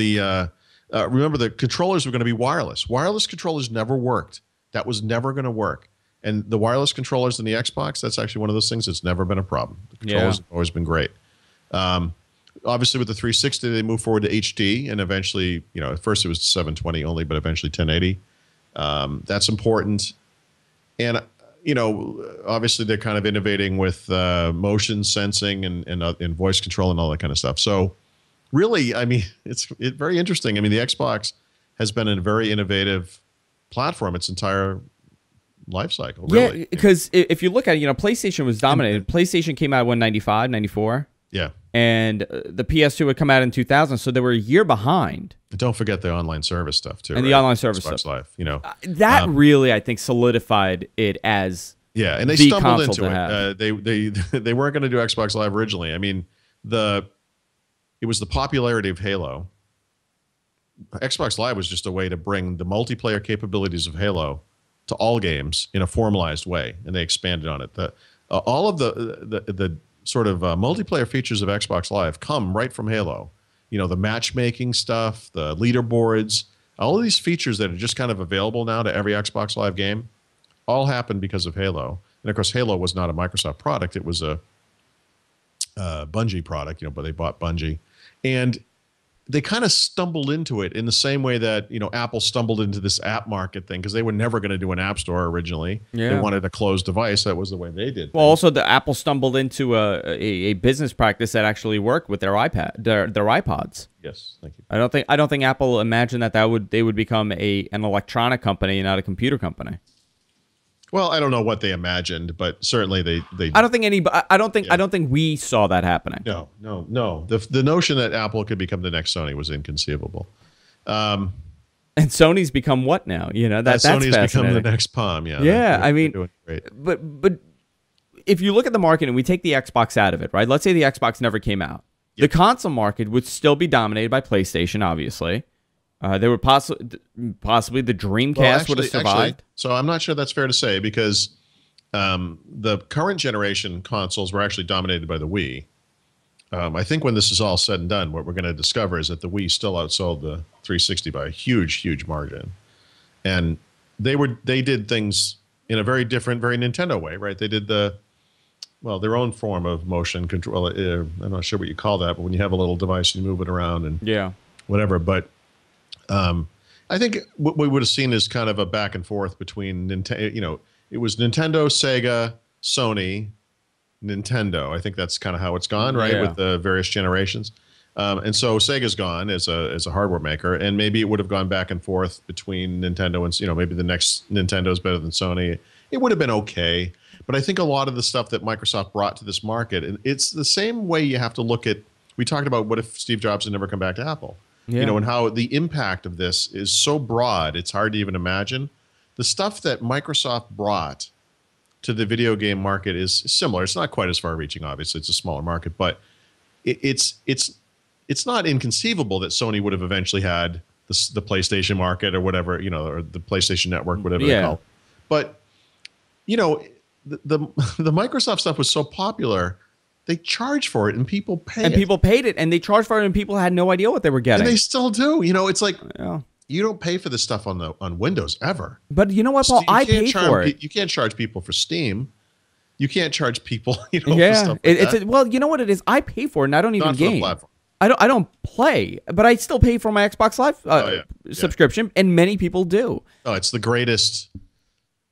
remember the controllers were going to be wireless. Wireless controllers never worked. That was never going to work. And the wireless controllers in the Xbox, that's actually one of those things that's never been a problem. The controllers have always been great. Obviously, with the 360, they moved forward to HD, and eventually, at first it was 720 only, but eventually 1080. That's important. And obviously they're kind of innovating with motion sensing and voice control and all that kind of stuff. So really, I mean, it's very interesting. I mean, the Xbox has been a very innovative platform its entire life cycle. Really. Yeah, because if you look at it, PlayStation was dominated. PlayStation came out in 95, 94. Yeah. And the PS2 would come out in 2000, so they were a year behind. Don't forget the online service stuff too. And the online service Xbox stuff. Live, that really, I think, solidified it as and they stumbled into it. They weren't going to do Xbox Live originally. I mean, it was the popularity of Halo. Xbox Live was just a way to bring the multiplayer capabilities of Halo to all games in a formalized way, and they expanded on it. All of the sort of multiplayer features of Xbox Live come right from Halo. The matchmaking stuff, the leaderboards, all of these features that are just kind of available now to every Xbox Live game, all happened because of Halo. And of course, Halo was not a Microsoft product; it was a Bungie product. But they bought Bungie, and they kind of stumbled into it in the same way that Apple stumbled into this app market thing, because they were never going to do an app store originally. Yeah. They wanted a closed device. That was the way they did. Well, also the Apple stumbled into a business practice that actually worked with their iPods. Yes, thank you. I don't think Apple imagined that they would become an electronic company and not a computer company. Well, I don't know what they imagined, but certainly they. I don't think we saw that happening. No. The notion that Apple could become the next Sony was inconceivable. And Sony's become what now? That's Sony's fascinating. become the next Palm. Yeah. Yeah, I mean, doing great. But if you look at the market and we take the Xbox out of it, right? Let's say the Xbox never came out. Yep. The console market would still be dominated by PlayStation, obviously. There would possibly the Dreamcast would have survived. So I'm not sure that's fair to say, because the current generation consoles were actually dominated by the Wii. I think when this is all said and done, what we're going to discover is that the Wii still outsold the 360 by a huge margin, and they did things in a very different, very Nintendo way, right? They did their own form of motion control. I'm not sure what you call that, but when you have a little device, you move it around and whatever. But I think what we would have seen is kind of a back and forth between Nintendo. It was Nintendo, Sega, Sony, Nintendo. I think that's kind of how it's gone, right, with the various generations. And so Sega's gone as a hardware maker, and maybe it would have gone back and forth between Nintendo and maybe the next Nintendo is better than Sony. It would have been okay, but I think a lot of the stuff that Microsoft brought to this market, and it's the same way you have to look at. We talked about what if Steve Jobs had never come back to Apple, and how the impact of this is so broad it's hard to even imagine. The stuff that Microsoft brought to the video game market is similar. It's not quite as far-reaching, obviously. It's a smaller market, but it's not inconceivable that Sony would have eventually had the PlayStation market or whatever, or the PlayStation Network, whatever they call it. But, the Microsoft stuff was so popular, they charged for it and people paid it. And people paid it and they charged for it and people had no idea what they were getting. And they still do. It's like you don't pay for this stuff on Windows ever. But you know what, Paul? I pay for it. You can't charge people for Steam. You can't charge people, for stuff like that. Well, you know what it is? I pay for it and I don't even game. I don't play, but I still pay for my Xbox Live subscription, and many people do. Oh, it's the greatest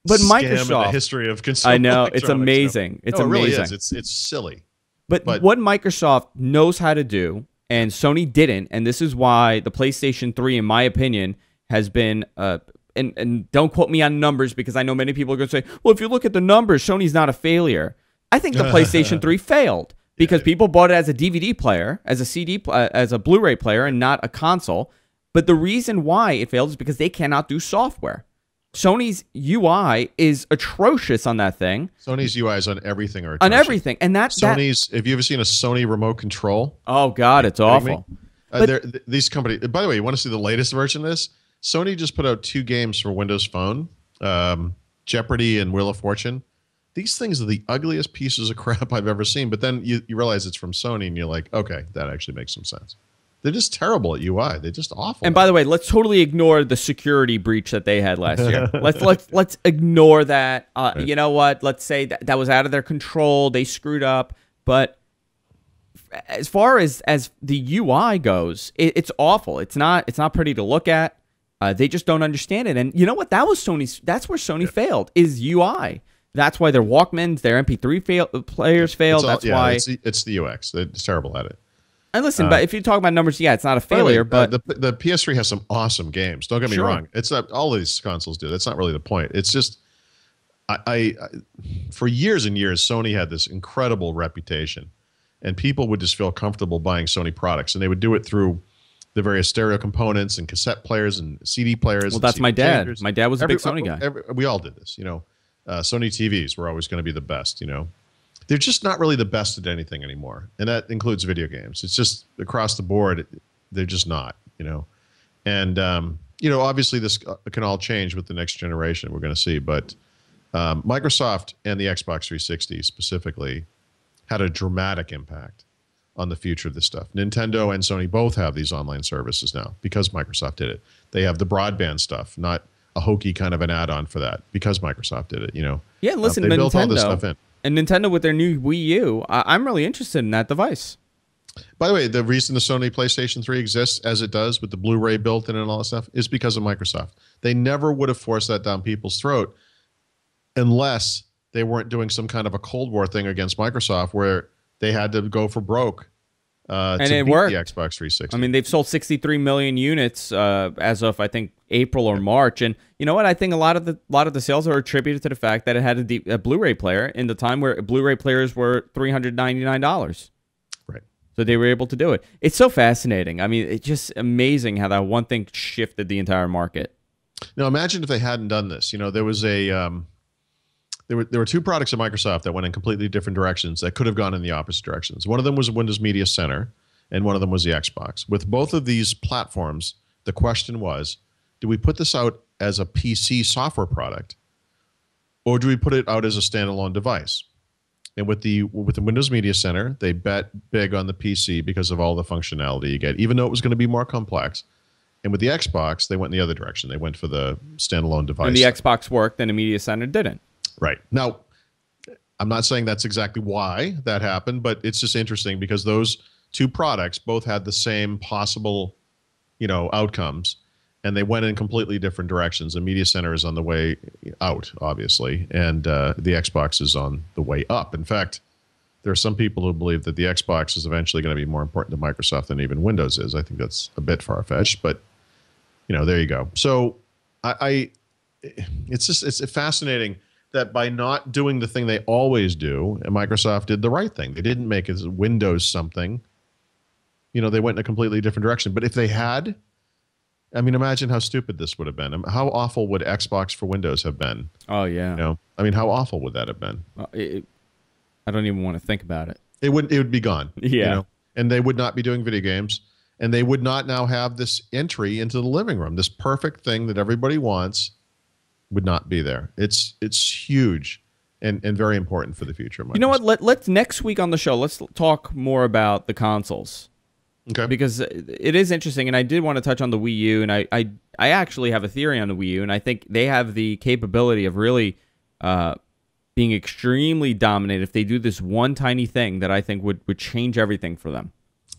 but scam Microsoft, in the history of consumer I know, it's amazing. It's amazing. It really is. It's silly. But what Microsoft knows how to do, and Sony didn't, and this is why the PlayStation 3, in my opinion, has been and don't quote me on numbers because I know many people are going to say, well, if you look at the numbers, Sony's not a failure. I think the PlayStation 3 failed. Because people bought it as a DVD player, as a CD, as a Blu-ray player, and not a console. But the reason why it failed is because they cannot do software. Sony's UI is atrocious on that thing. Sony's UI is on everything. Or on everything, and that's Sony's. Have you ever seen a Sony remote control? Oh God, it's awful. These companies. By the way, you want to see the latest version of this? Sony just put out 2 games for Windows Phone, Jeopardy and Wheel of Fortune. These things are the ugliest pieces of crap I've ever seen. But then you realize it's from Sony, and you're like, okay, that actually makes some sense. They're just terrible at UI. They're just awful. And by the way, let's totally ignore the security breach that they had last year. Let's ignore that. Right. You know what? Let's say that was out of their control. They screwed up. But as far as the UI goes, it's awful. It's not pretty to look at. They just don't understand it. And you know what? That's where Sony failed, is UI. That's why their Walkmans, their MP3 players failed. That's why it's the UX. It's terrible at it. And listen, but if you talk about numbers, it's not a failure. But the PS3 has some awesome games. Don't get me wrong. It's not all of these consoles do. That's not really the point. It's just, I for years and years, Sony had this incredible reputation, and people would just feel comfortable buying Sony products, and they would do it through the various stereo components and cassette players and CD players. Well, that's my dad. Changers. My dad was a big Sony guy. We all did this, Sony TVs were always going to be the best, They're just not really the best at anything anymore, and that includes video games. It's just across the board, they're just not, And, obviously this can all change with the next generation, we're going to see. But Microsoft and the Xbox 360 specifically had a dramatic impact on the future of this stuff. Nintendo and Sony both have these online services now because Microsoft did it. They have the broadband stuff, not a hokey kind of an add-on for that, because Microsoft did it, Yeah, listen, they built all this stuff in. And Nintendo with their new Wii U, I'm really interested in that device. By the way, the reason the Sony PlayStation 3 exists as it does with the Blu-ray built in and all that stuff is because of Microsoft. They never would have forced that down people's throat unless they weren't doing some kind of a Cold War thing against Microsoft where they had to go for broke and to it beat worked. the Xbox 360. I mean, they've sold 63 million units as of, I think, April or March. And you know what? I think a lot of the sales are attributed to the fact that it had a Blu-ray player in the time where Blu-ray players were $399. Right. So they were able to do it. It's so fascinating. I mean, it's just amazing how that one thing shifted the entire market. Now, imagine if they hadn't done this. There was there were 2 products of Microsoft that went in completely different directions that could have gone in the opposite directions. One of them was Windows Media Center, and one of them was the Xbox. With both of these platforms, the question was, do we put this out as a PC software product, or do we put it out as a standalone device? And with the Windows Media Center, they bet big on the PC because of all the functionality you get, even though it was going to be more complex. And with the Xbox, they went in the other direction. They went for the standalone device. And the Xbox worked, and the Media Center didn't. Right. Now, I'm not saying that's exactly why that happened, but it's just interesting because those 2 products both had the same possible, outcomes, and they went in completely different directions. The Media Center is on the way out, obviously, and the Xbox is on the way up. In fact, there are some people who believe that the Xbox is eventually going to be more important to Microsoft than even Windows is. I think that's a bit far-fetched, but there you go. So it's fascinating that by not doing the thing they always do, Microsoft did the right thing. They didn't make it Windows something. They went in a completely different direction. But if they had, I mean, imagine how stupid this would have been. How awful would Xbox for Windows have been? Oh, yeah. I mean, how awful would that have been? I don't even want to think about it. It would be gone. Yeah. And they would not be doing video games. And they would not now have this entry into the living room. This perfect thing that everybody wants would not be there. It's huge and very important for the future of Microsoft. You know what? Let's next week on the show, let's talk more about the consoles. Okay. Because it is interesting, and I did want to touch on the Wii U, and I actually have a theory on the Wii U, and I think they have the capability of really being extremely dominant if they do this one tiny thing that I think would change everything for them.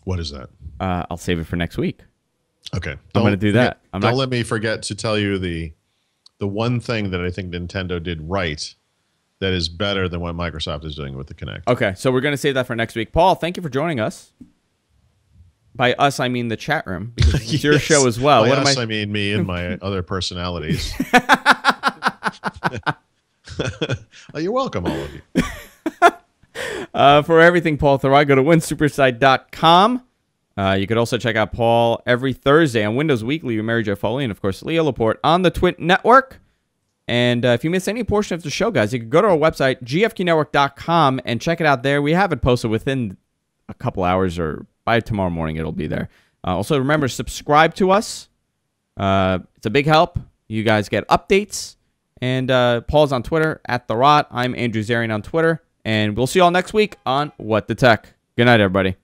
What is that? I'll save it for next week. Okay. I'm going to do that. Don't let me forget to tell you the one thing that I think Nintendo did right that is better than what Microsoft is doing with the Kinect. Okay, so we're going to save that for next week. Paul, thank you for joining us. By us, I mean the chat room, because it's Yes. your show as well. By What us, am I mean me and my other personalities. Oh, you're welcome, all of you. For everything Paul Thurrott, go to winsupersite.com. You could also check out Paul every Thursday on Windows Weekly with Mary Jo Foley and, of course, Leo Laporte on the Twit Network. And if you miss any portion of the show, guys, you can go to our website, gfqnetwork.com, and check it out there. We have it posted within a couple hours, or by tomorrow morning it'll be there. Also, remember, subscribe to us. It's a big help. You guys get updates. And Paul's on Twitter, @Thurrott. I'm Andrew Zarian on Twitter. And we'll see you all next week on What the Tech. Good night, everybody.